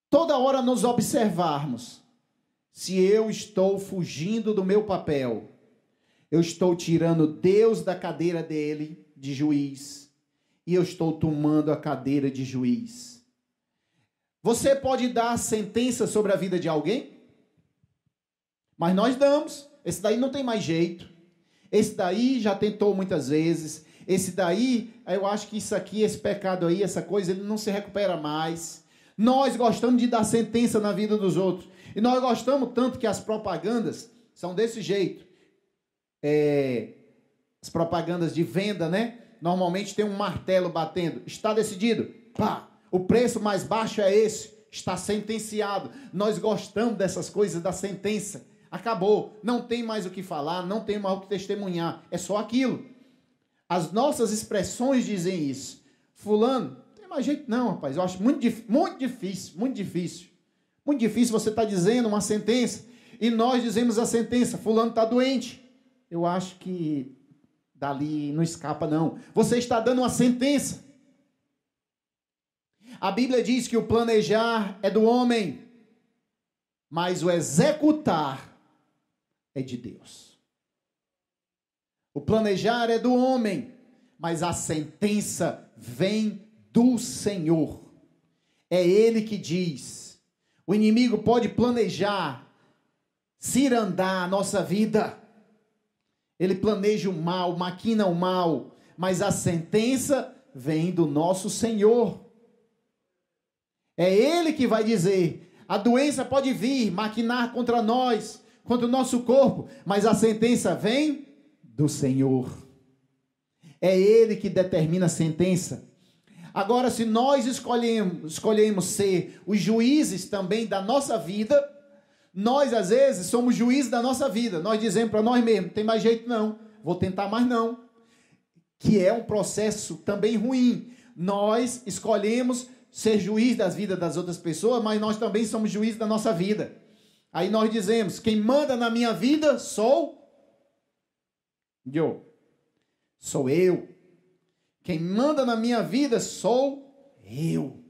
toda hora nos observarmos. Se eu estou fugindo do meu papel, eu estou tirando Deus da cadeira dele, de juiz, e eu estou tomando a cadeira de juiz. Você pode dar sentença sobre a vida de alguém? Mas nós damos. Esse daí não tem mais jeito. Esse daí já tentou muitas vezes. Esse daí, eu acho que isso aqui, esse pecado aí, essa coisa, ele não se recupera mais. Nós gostamos de dar sentença na vida dos outros. E nós gostamos tanto que as propagandas são desse jeito. As propagandas de venda, né? Normalmente tem um martelo batendo. Está decidido? Pá! O preço mais baixo é esse. Está sentenciado. Nós gostamos dessas coisas da sentença. Acabou. Não tem mais o que falar, não tem mais o que testemunhar. É só aquilo. As nossas expressões dizem isso. Fulano, não tem mais jeito não, rapaz. Eu acho muito difícil. Muito difícil você estar dizendo uma sentença e nós dizemos a sentença. Fulano está doente. Eu acho que dali não escapa não. Você está dando uma sentença. A Bíblia diz que o planejar é do homem, mas o executar é de Deus. O planejar é do homem, mas a sentença vem do Senhor. É Ele que diz. O inimigo pode planejar, cirandar a nossa vida. Ele planeja o mal, maquina o mal, mas a sentença vem do nosso Senhor. É Ele que vai dizer, a doença pode vir, maquinar contra nós, contra o nosso corpo, mas a sentença vem do Senhor. É Ele que determina a sentença. Agora, se nós escolhemos ser os juízes também da nossa vida, nós às vezes somos juízes da nossa vida. Nós dizemos para nós mesmos, não tem mais jeito não, vou tentar mais não. Que é um processo também ruim. Nós escolhemos ser juiz das vidas das outras pessoas, mas nós também somos juízes da nossa vida. Aí nós dizemos, quem manda na minha vida sou eu. Quem manda na minha vida sou eu.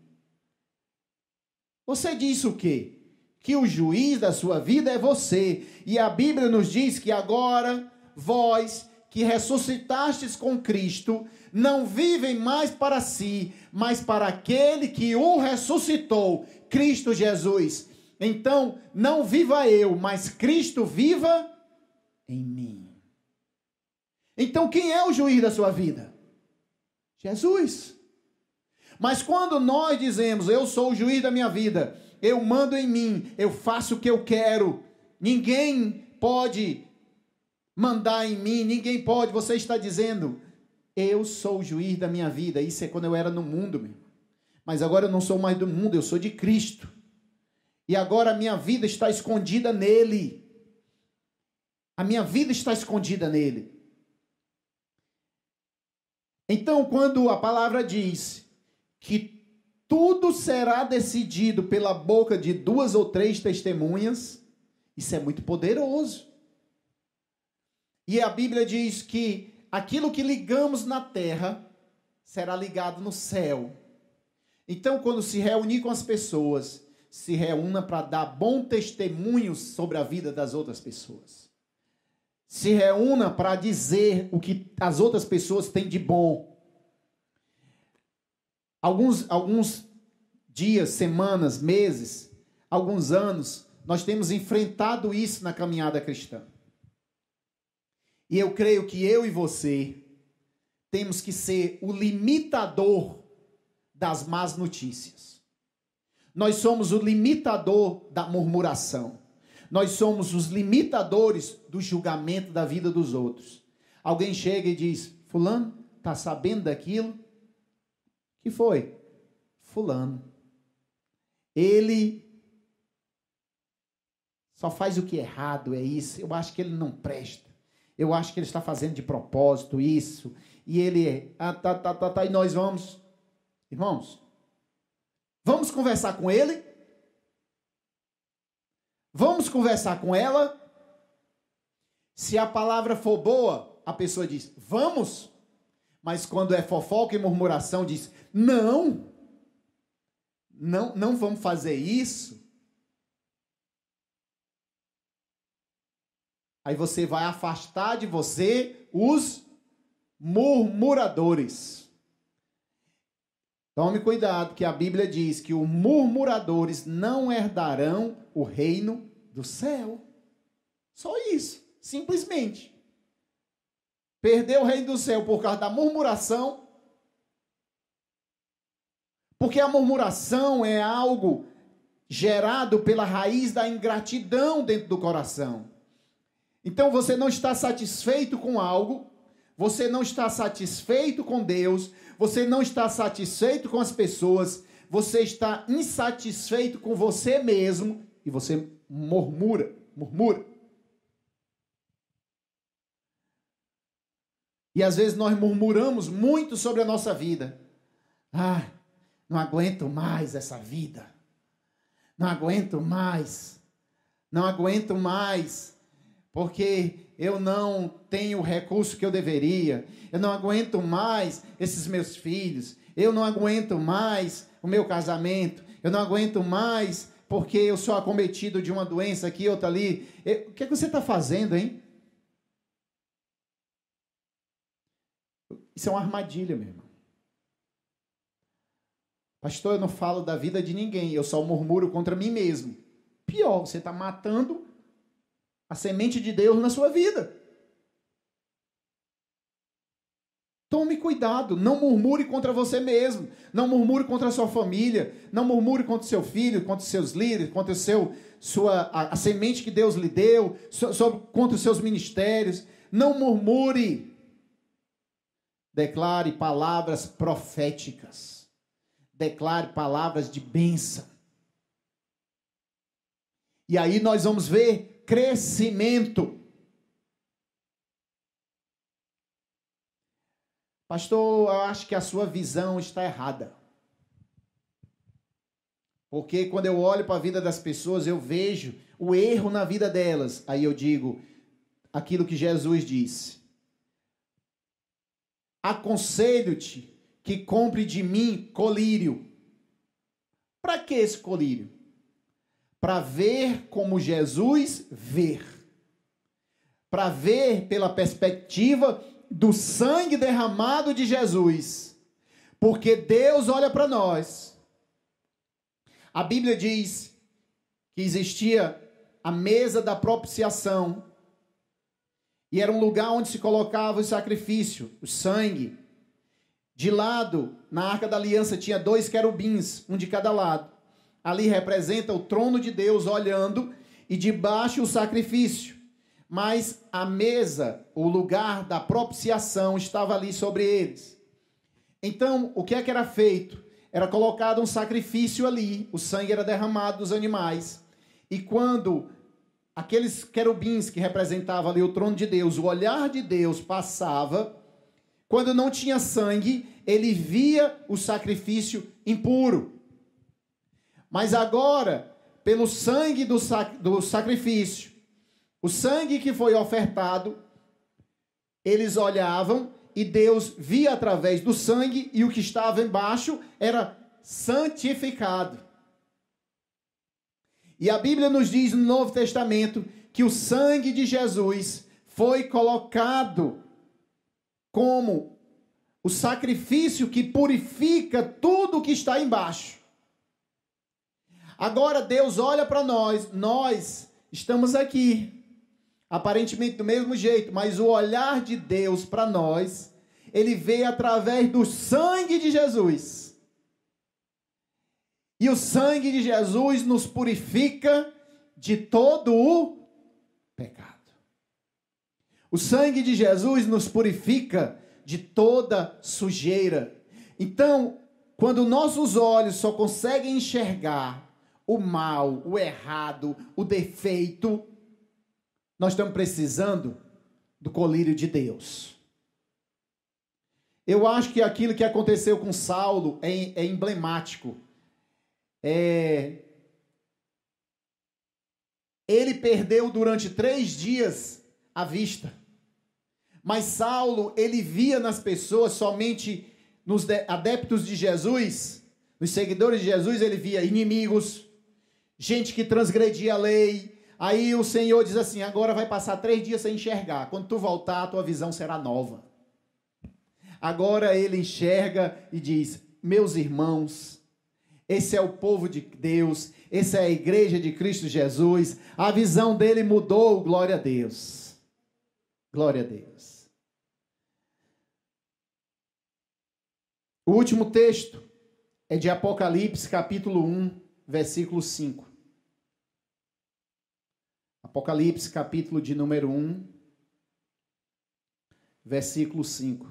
Você diz o quê? Que o juiz da sua vida é você. E a Bíblia nos diz que agora, vós que ressuscitastes com Cristo, não vivem mais para si, mas para aquele que o ressuscitou, Cristo Jesus. Então, não viva eu, mas Cristo viva em mim. Então, quem é o juiz da sua vida? Jesus. Mas quando nós dizemos, eu sou o juiz da minha vida, eu mando em mim, eu faço o que eu quero, ninguém pode mandar em mim, ninguém pode, você está dizendo, eu sou o juiz da minha vida. Isso é quando eu era no mundo, meu. Mas agora eu não sou mais do mundo, eu sou de Cristo. E agora a minha vida está escondida nele. A minha vida está escondida nele. Então, quando a palavra diz que tudo será decidido pela boca de 2 ou 3 testemunhas, isso é muito poderoso. E a Bíblia diz que aquilo que ligamos na terra será ligado no céu. Então, quando se reunir com as pessoas, se reúna para dar bom testemunho sobre a vida das outras pessoas. Se reúna para dizer o que as outras pessoas têm de bom. Alguns dias, semanas, meses, alguns anos, nós temos enfrentado isso na caminhada cristã. E eu creio que eu e você temos que ser o limitador das más notícias. Nós somos o limitador da murmuração. Nós somos os limitadores do julgamento da vida dos outros. Alguém chega e diz: fulano, está sabendo daquilo? Que foi? Fulano. Ele só faz o que é errado, é isso. Eu acho que ele não presta. Eu acho que ele está fazendo de propósito isso. E ele é... E nós vamos... Irmãos, vamos conversar com ele? Vamos conversar com ela? Se a palavra for boa, a pessoa diz: vamos. Mas quando é fofoca e murmuração, diz: não vamos fazer isso. Aí você vai afastar de você os murmuradores. Tome cuidado, que a Bíblia diz que os murmuradores não herdarão o reino do céu. Só isso, simplesmente. Perder o reino do céu por causa da murmuração. Porque a murmuração é algo gerado pela raiz da ingratidão dentro do coração. Então você não está satisfeito com algo, você não está satisfeito com Deus, você não está satisfeito com as pessoas, você está insatisfeito com você mesmo e você murmura. E às vezes nós murmuramos muito sobre a nossa vida. Ah, não aguento mais essa vida. Não aguento mais. Não aguento mais. Porque eu não tenho o recurso que eu deveria. Eu não aguento mais esses meus filhos. Eu não aguento mais o meu casamento. Eu não aguento mais porque eu sou acometido de uma doença aqui, outra ali. O que é que você está fazendo, hein? Isso é uma armadilha, meu irmão. Pastor, eu não falo da vida de ninguém. Eu só murmuro contra mim mesmo. Pior, você está matando a semente de Deus na sua vida. Tome cuidado, não murmure contra você mesmo, não murmure contra a sua família, não murmure contra o seu filho, contra os seus líderes, contra a semente que Deus lhe deu, contra os seus ministérios. Não murmure. Declare palavras proféticas. Declare palavras de bênção. E aí nós vamos ver crescimento. Pastor, eu acho que a sua visão está errada. Porque quando eu olho para a vida das pessoas, eu vejo o erro na vida delas. Aí eu digo aquilo que Jesus disse: aconselho-te que compre de mim colírio. Para que esse colírio? Para ver como Jesus vê. Para ver pela perspectiva do sangue derramado de Jesus. Porque Deus olha para nós. A Bíblia diz que existia a mesa da propiciação. E era um lugar onde se colocava o sacrifício, o sangue. De lado, na Arca da Aliança, tinha 2 querubins, um de cada lado. Ali representa o trono de Deus olhando e debaixo o sacrifício. Mas a mesa, o lugar da propiciação, estava ali sobre eles. Então, o que é que era feito? Era colocado um sacrifício ali, o sangue era derramado dos animais. E quando aqueles querubins que representavam ali o trono de Deus, o olhar de Deus passava, quando não tinha sangue, ele via o sacrifício impuro. Mas agora, pelo sangue do sacrifício, o sangue que foi ofertado, eles olhavam e Deus via através do sangue e o que estava embaixo era santificado. E a Bíblia nos diz no Novo Testamento que o sangue de Jesus foi colocado como o sacrifício que purifica tudo o que está embaixo. Agora Deus olha para nós estamos aqui, aparentemente do mesmo jeito, mas o olhar de Deus para nós, ele vê através do sangue de Jesus. E o sangue de Jesus nos purifica de todo o pecado. O sangue de Jesus nos purifica de toda sujeira. Então, quando nossos olhos só conseguem enxergar o mal, o errado, o defeito, nós estamos precisando do colírio de Deus. Eu acho que aquilo que aconteceu com Saulo é emblemático. Ele perdeu durante 3 dias a vista. Mas Saulo, ele via nas pessoas, somente nos adeptos de Jesus, nos seguidores de Jesus, ele via inimigos, gente que transgredia a lei. Aí o Senhor diz assim: agora vai passar 3 dias sem enxergar. Quando tu voltar, a tua visão será nova. Agora ele enxerga e diz: meus irmãos, esse é o povo de Deus, essa é a igreja de Cristo Jesus. A visão dele mudou, glória a Deus. Glória a Deus. O último texto é de Apocalipse, capítulo 1, versículo 5. Apocalipse, capítulo de número 1, versículo 5.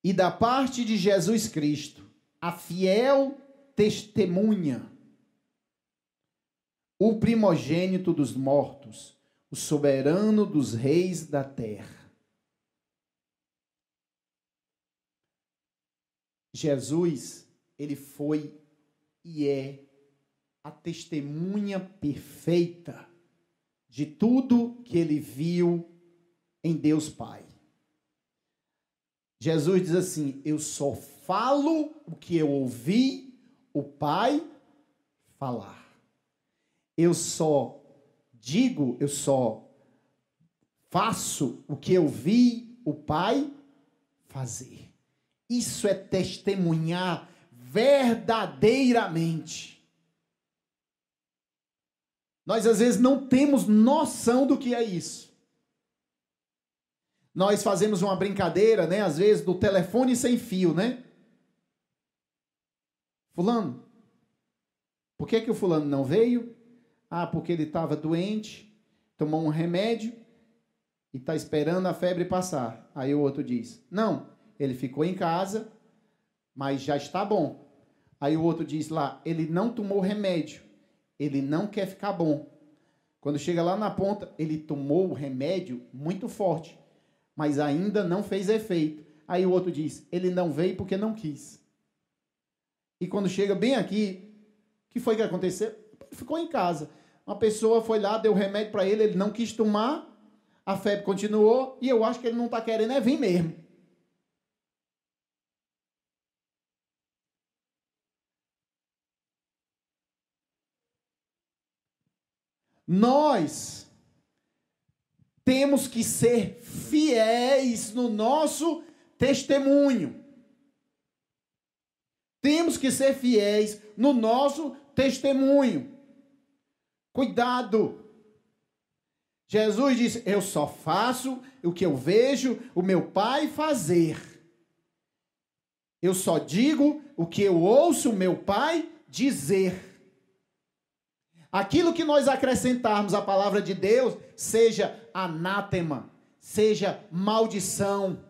E da parte de Jesus Cristo, a fiel testemunha, o primogênito dos mortos, o soberano dos reis da terra. Jesus, ele foi e é a testemunha perfeita de tudo que ele viu em Deus Pai. Jesus diz assim: eu só falo o que eu ouvi o Pai falar. Eu só faço o que eu vi o Pai fazer. Isso é testemunhar verdadeiramente. Nós às vezes não temos noção do que é isso. Nós fazemos uma brincadeira, né, às vezes, do telefone sem fio, né? Fulano, por que o fulano não veio? Ah, porque ele estava doente, tomou um remédio e está esperando a febre passar. Aí o outro diz: não, ele ficou em casa, mas já está bom. Aí o outro diz lá: ele não tomou remédio, ele não quer ficar bom. Quando chega lá na ponta, ele tomou o remédio muito forte, mas ainda não fez efeito. Aí o outro diz: ele não veio porque não quis. E quando chega bem aqui, o que foi que aconteceu? Ficou em casa. Uma pessoa foi lá, deu remédio para ele, ele não quis tomar, a febre continuou, e eu acho que ele não está querendo vir mesmo. Nós temos que ser fiéis no nosso testemunho. Temos que ser fiéis no nosso testemunho. Cuidado. Jesus disse: eu só faço o que eu vejo o meu Pai fazer. Eu só digo o que eu ouço o meu Pai dizer. Aquilo que nós acrescentarmos à palavra de Deus, seja anátema, seja maldição.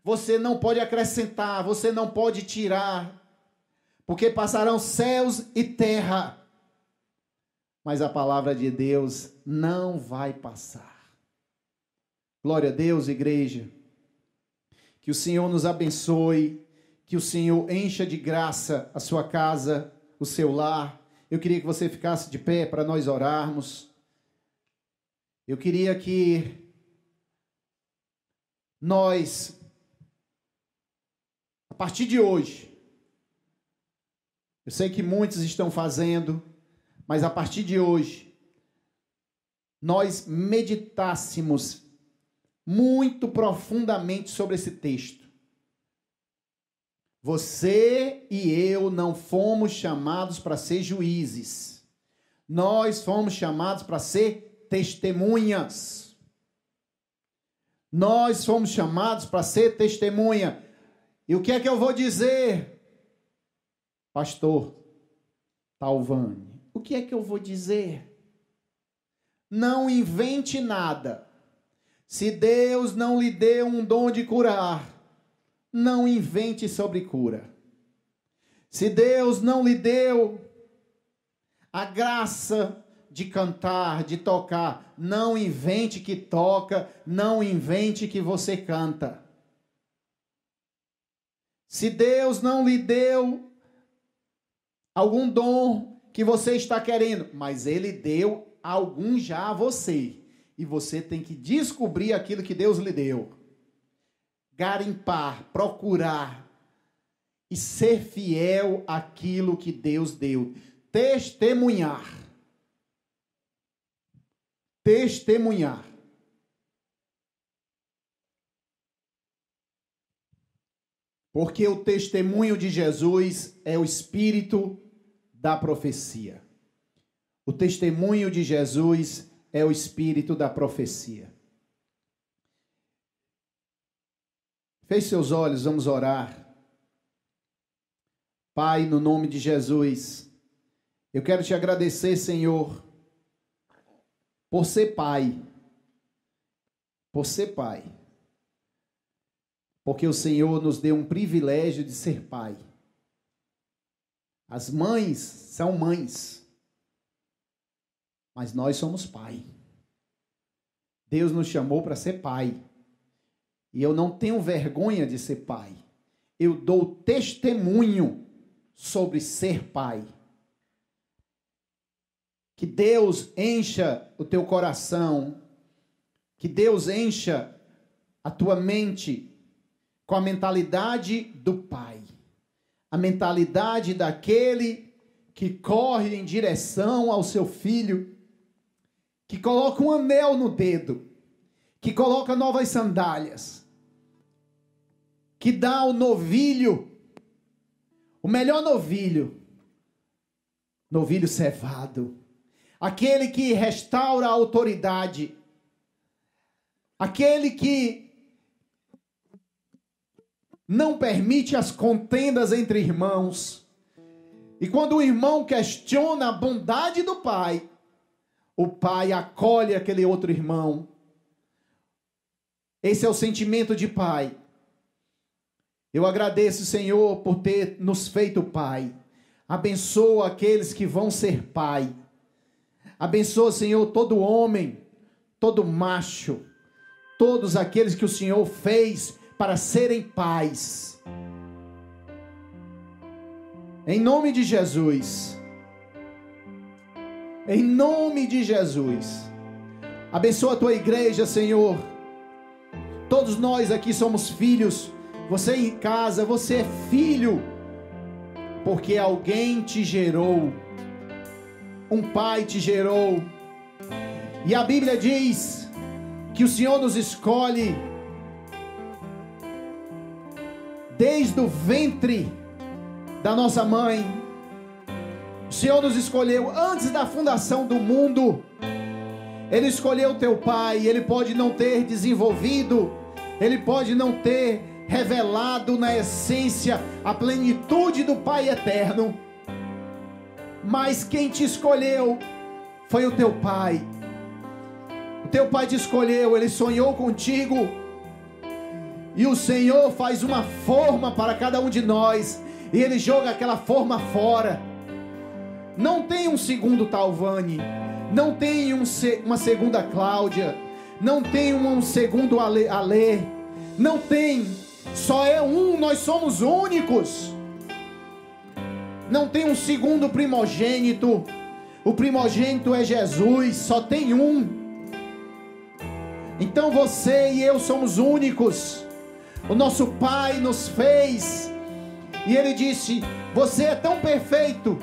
Você não pode acrescentar, você não pode tirar, porque passarão céus e terra, mas a palavra de Deus não vai passar. Glória a Deus, igreja. Que o Senhor nos abençoe, que o Senhor encha de graça a sua casa, o seu lar. Eu queria que você ficasse de pé para nós orarmos. Eu queria que nós, a partir de hoje, eu sei que muitos estão fazendo, mas a partir de hoje, nós meditássemos muito profundamente sobre esse texto. Você e eu não fomos chamados para ser juízes. Nós fomos chamados para ser testemunhas. Nós fomos chamados para ser testemunha. E o que é que eu vou dizer, pastor Talvani? O que é que eu vou dizer? Não invente nada. Se Deus não lhe deu um dom de curar, não invente sobre cura. Se Deus não lhe deu a graça de cantar, de tocar, não invente que toca, não invente que você canta. Se Deus não lhe deu algum dom que você está querendo, mas Ele deu algum já a você, e você tem que descobrir aquilo que Deus lhe deu. Garimpar, procurar e ser fiel àquilo que Deus deu. Testemunhar. Testemunhar. Porque o testemunho de Jesus é o espírito da profecia. O testemunho de Jesus é o espírito da profecia. Feche seus olhos, vamos orar. Pai, no nome de Jesus, eu quero te agradecer, Senhor, por ser pai. Por ser pai. Porque o Senhor nos deu um privilégio de ser pai. As mães são mães, mas nós somos pai. Deus nos chamou para ser pai. E eu não tenho vergonha de ser pai. Eu dou testemunho sobre ser pai. Que Deus encha o teu coração. Que Deus encha a tua mente com a mentalidade do pai. A mentalidade daquele que corre em direção ao seu filho, que coloca um anel no dedo, que coloca novas sandálias, que dá o novilho, o melhor novilho, novilho cevado, aquele que restaura a autoridade, aquele que não permite as contendas entre irmãos. E quando o irmão questiona a bondade do pai, o pai acolhe aquele outro irmão. Esse é o sentimento de pai. Eu agradeço, Senhor, por ter nos feito pai. Abençoa aqueles que vão ser pai. Abençoa, Senhor, todo homem, todo macho, todos aqueles que o Senhor fez para serem pais. Em nome de Jesus. Em nome de Jesus. Abençoa a tua igreja, Senhor. Todos nós aqui somos filhos. Você em casa, você é filho. Porque alguém te gerou. Um pai te gerou. E a Bíblia diz que o Senhor nos escolhe desde o ventre da nossa mãe. O Senhor nos escolheu antes da fundação do mundo. Ele escolheu teu pai. Ele pode não ter desenvolvido, ele pode não ter revelado na essência a plenitude do Pai eterno, mas quem te escolheu foi o teu pai. O teu pai te escolheu, ele sonhou contigo. E o Senhor faz uma forma para cada um de nós, e Ele joga aquela forma fora. Não tem um segundo Talvani, não tem uma segunda Cláudia, não tem um segundo Alê, não tem, só é um, nós somos únicos. Não tem um segundo primogênito, o primogênito é Jesus, só tem um. Então você e eu somos únicos. O nosso Pai nos fez, e Ele disse: você é tão perfeito,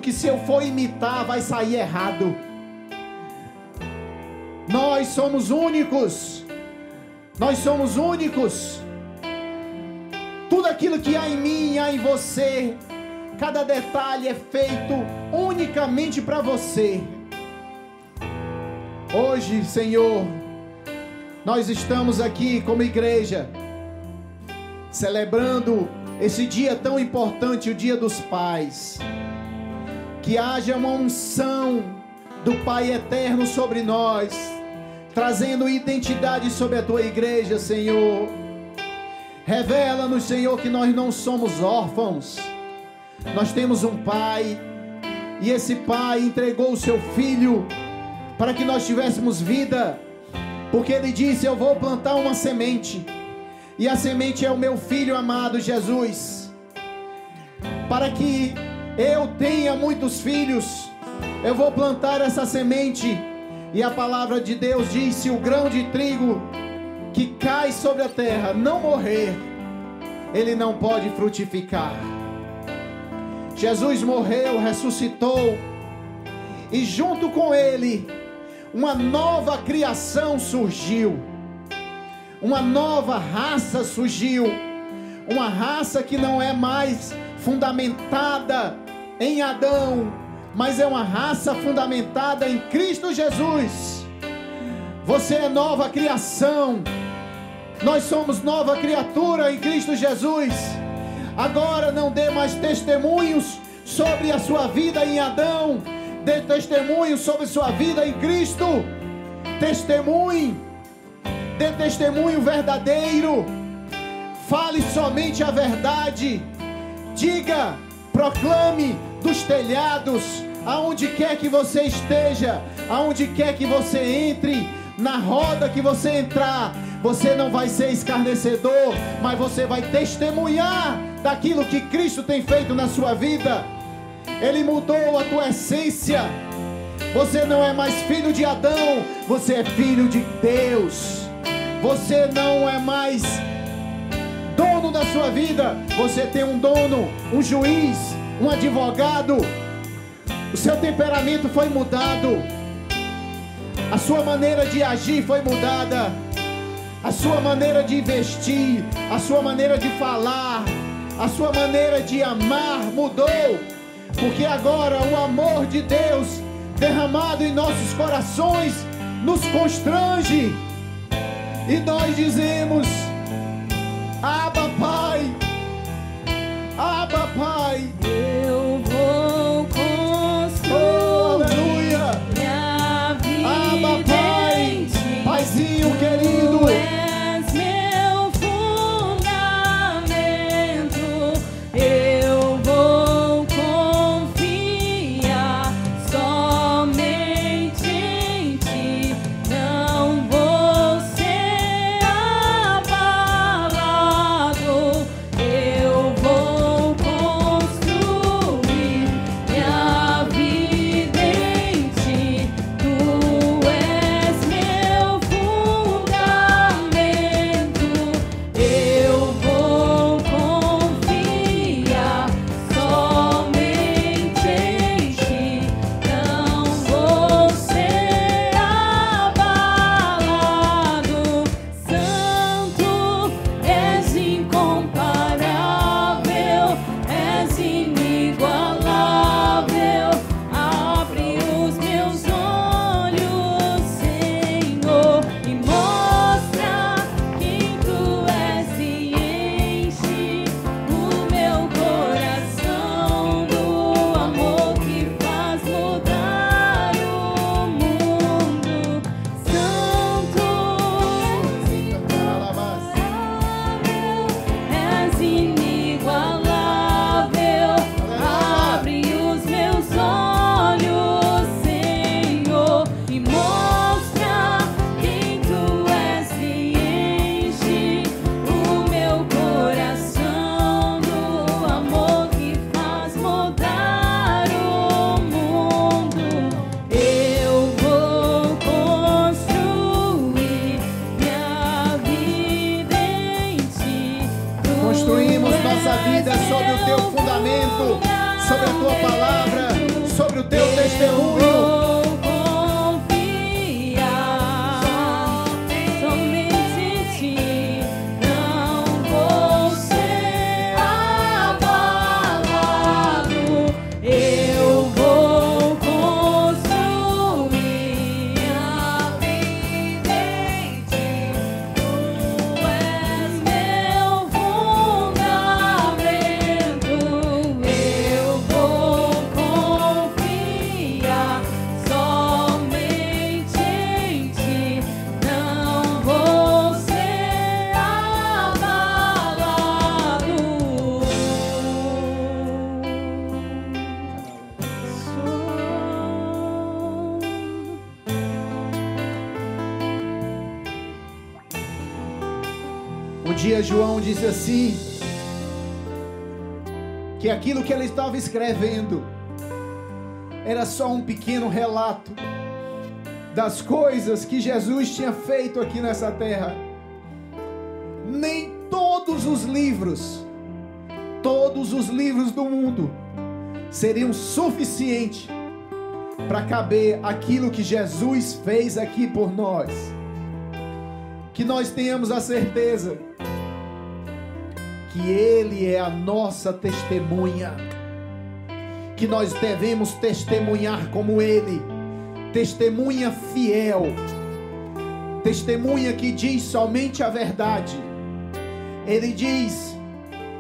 que se eu for imitar vai sair errado. Nós somos únicos. Nós somos únicos. Tudo aquilo que há em mim, há em você. Cada detalhe é feito unicamente para você. Hoje, Senhor, nós estamos aqui como igreja, celebrando esse dia tão importante, o Dia dos Pais. Que haja uma unção do Pai Eterno sobre nós, trazendo identidade sobre a Tua igreja, Senhor. Revela-nos, Senhor, que nós não somos órfãos. Nós temos um Pai, e esse Pai entregou o Seu Filho para que nós tivéssemos vida, porque Ele disse: eu vou plantar uma semente, e a semente é o meu Filho amado Jesus. Para que eu tenha muitos filhos, eu vou plantar essa semente. E a palavra de Deus diz: se o grão de trigo que cai sobre a terra não morrer, ele não pode frutificar. Jesus morreu, ressuscitou, e junto com ele uma nova criação surgiu, uma nova raça surgiu, uma raça que não é mais fundamentada em Adão, mas é uma raça fundamentada em Cristo Jesus. Você é nova criação. Nós somos nova criatura em Cristo Jesus. Agora não dê mais testemunhos sobre a sua vida em Adão. Dê testemunho sobre sua vida em Cristo. Testemunhe. Dê testemunho verdadeiro. Fale somente a verdade. Diga, proclame dos telhados, aonde quer que você esteja, aonde quer que você entre, na roda que você entrar, você não vai ser escarnecedor, mas você vai testemunhar daquilo que Cristo tem feito na sua vida. Ele mudou a tua essência. Você não é mais filho de Adão, você é filho de Deus. Você não é mais dono da sua vida, você tem um dono, um juiz, um advogado. O seu temperamento foi mudado, a sua maneira de agir foi mudada, a sua maneira de investir, a sua maneira de falar, a sua maneira de amar mudou, porque agora o amor de Deus derramado em nossos corações nos constrange, e nós dizemos: Abba, Pai, Abba, Pai. Eu vou construir, Oh, aleluia. minha vida. Abba, Pai, Paizinho querido. Tu és meu fundamento. Eu vou confiar somente em Ti. Não vou ser abalado. Eu vou construir minha vida em Ti. Tu és meu fundamento. Eu vou confiar somente em Ti. Não vou ser abalado. Santo, és incomparável, és inigualável. Abre os meus olhos, Senhor, e mostra quem Tu és, e enche o meu coração do amor que faz mudar o mundo. Santo, és inigualável. Abre os meus olhos, Senhor, e mostra quem Tu és, e enche o meu coração do amor que faz mudar o mundo. Eu vou construir minha vida em Ti. Construímos nossa vida sobre o Teu fundamento, sobre a Tua palavra, sobre o Teu testemunho. Vou confiar Um dia João disse assim, que aquilo que ele estava escrevendo era só um pequeno relato das coisas que Jesus tinha feito aqui nessa terra. Nem todos os livros do mundo seriam suficientes para caber aquilo que Jesus fez aqui por nós. Que nós tenhamos a certeza que Ele é a nossa testemunha, que nós devemos testemunhar como Ele, testemunha fiel, testemunha que diz somente a verdade. Ele diz: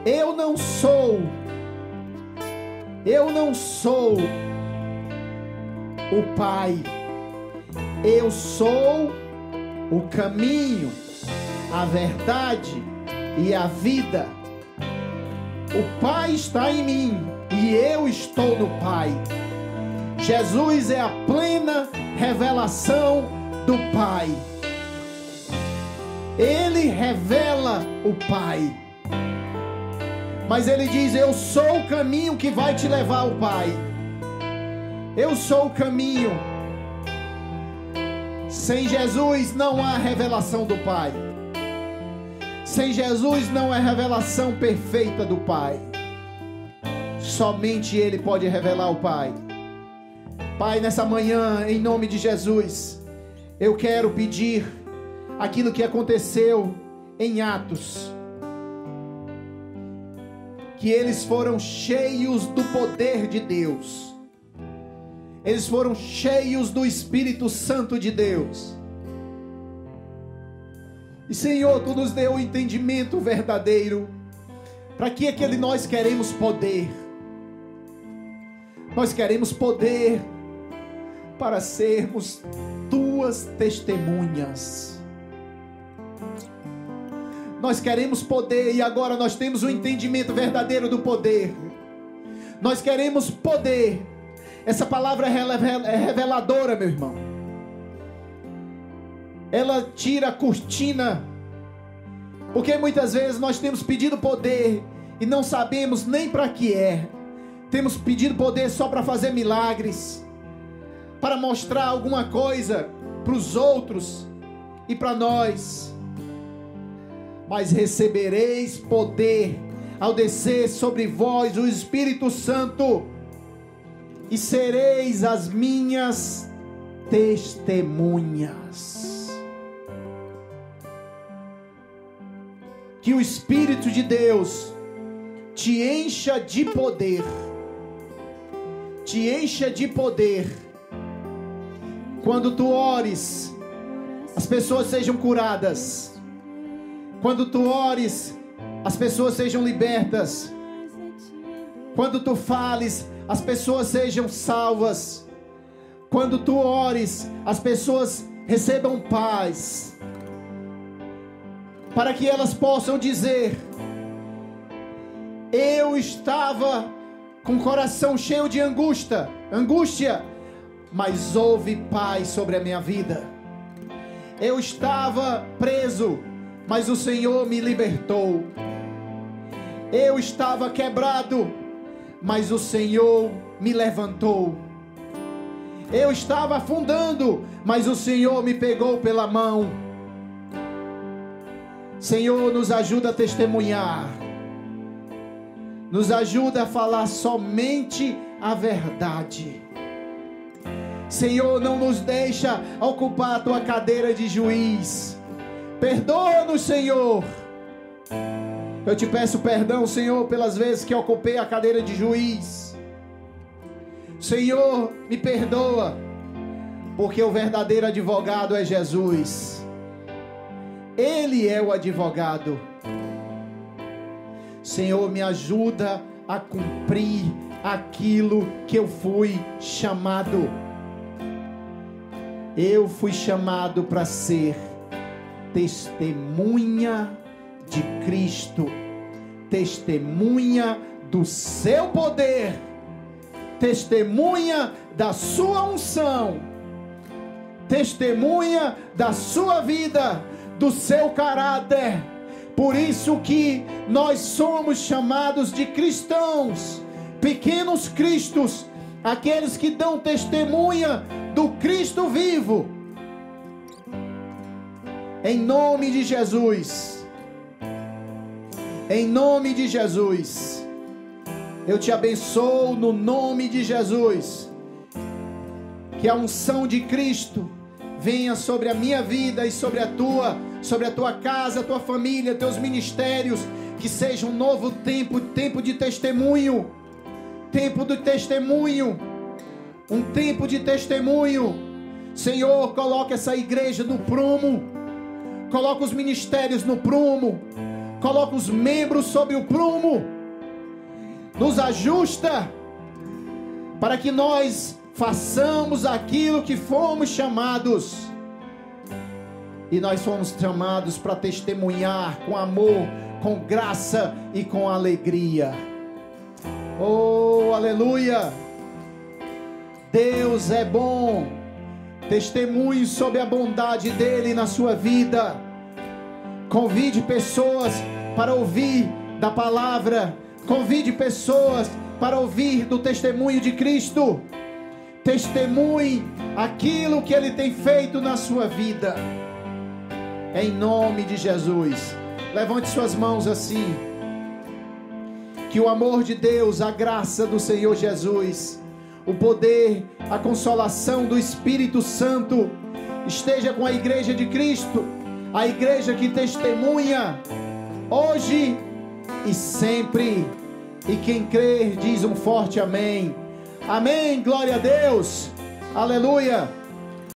eu não sou o Pai, eu sou o caminho, a verdade e a vida. O Pai está em mim e eu estou no Pai. Jesus é a plena revelação do Pai. Ele revela o Pai. Mas Ele diz: eu sou o caminho que vai te levar ao Pai. Eu sou o caminho. Sem Jesus não há revelação do Pai. Sem Jesus não é revelação perfeita do Pai. Somente Ele pode revelar o Pai. Pai, nessa manhã, em nome de Jesus, eu quero pedir aquilo que aconteceu em Atos. Que eles foram cheios do poder de Deus. Eles foram cheios do Espírito Santo de Deus. E Senhor, Tu nos deu o entendimento verdadeiro. Para que é que nós queremos poder? Nós queremos poder para sermos Tuas testemunhas. Nós queremos poder e agora nós temos o entendimento verdadeiro do poder. Nós queremos poder. Essa palavra é reveladora, meu irmão. Ela tira a cortina. Porque muitas vezes nós temos pedido poder e não sabemos nem para que é. Temos pedido poder só para fazer milagres, para mostrar alguma coisa para os outros e para nós. Mas recebereis poder ao descer sobre vós o Espírito Santo, e sereis as minhas testemunhas. Que o Espírito de Deus te encha de poder. Te encha de poder. Quando tu ores, as pessoas sejam curadas. Quando tu ores, as pessoas sejam libertas. Quando tu fales, as pessoas sejam salvas. Quando tu ores, as pessoas recebam paz. Para que elas possam dizer: eu estava com o coração cheio de angústia, mas houve paz sobre a minha vida. Eu estava preso, mas o Senhor me libertou. Eu estava quebrado, mas o Senhor me levantou. Eu estava afundando, mas o Senhor me pegou pela mão. Senhor, nos ajuda a testemunhar. Nos ajuda a falar somente a verdade. Senhor, não nos deixa ocupar a Tua cadeira de juiz. Perdoa-nos, Senhor. Eu te peço perdão, Senhor, pelas vezes que ocupei a cadeira de juiz. Senhor, me perdoa, porque o verdadeiro advogado é Jesus. Ele é o advogado. Senhor, me ajuda a cumprir aquilo que eu fui chamado. Eu fui chamado para ser testemunha de Cristo, testemunha do seu poder, testemunha da sua unção, testemunha da sua vida, do seu caráter, Por isso que nós somos chamados de cristãos, pequenos cristos, aqueles que dão testemunha do Cristo vivo. Em nome de Jesus, em nome de Jesus, eu te abençoo no nome de Jesus. Que a unção de Cristo venha sobre a minha vida e sobre a tua casa, a tua família, teus ministérios. Que seja um novo tempo, tempo de testemunho, tempo de testemunho, um tempo de testemunho. Senhor, coloca essa igreja no prumo, coloca os ministérios no prumo, coloca os membros sobre o prumo, nos ajusta para que nós façamos aquilo que fomos chamados. E nós fomos chamados para testemunhar com amor, com graça e com alegria. Oh, aleluia! Deus é bom. Testemunhe sobre a bondade dele na sua vida. Convide pessoas para ouvir da palavra. Convide pessoas para ouvir do testemunho de Cristo. Testemunhe aquilo que ele tem feito na sua vida. Em nome de Jesus. Levante suas mãos assim. Que o amor de Deus, a graça do Senhor Jesus, o poder, a consolação do Espírito Santo esteja com a igreja de Cristo, a igreja que testemunha hoje e sempre. E quem crer diz um forte amém. Amém, glória a Deus, aleluia.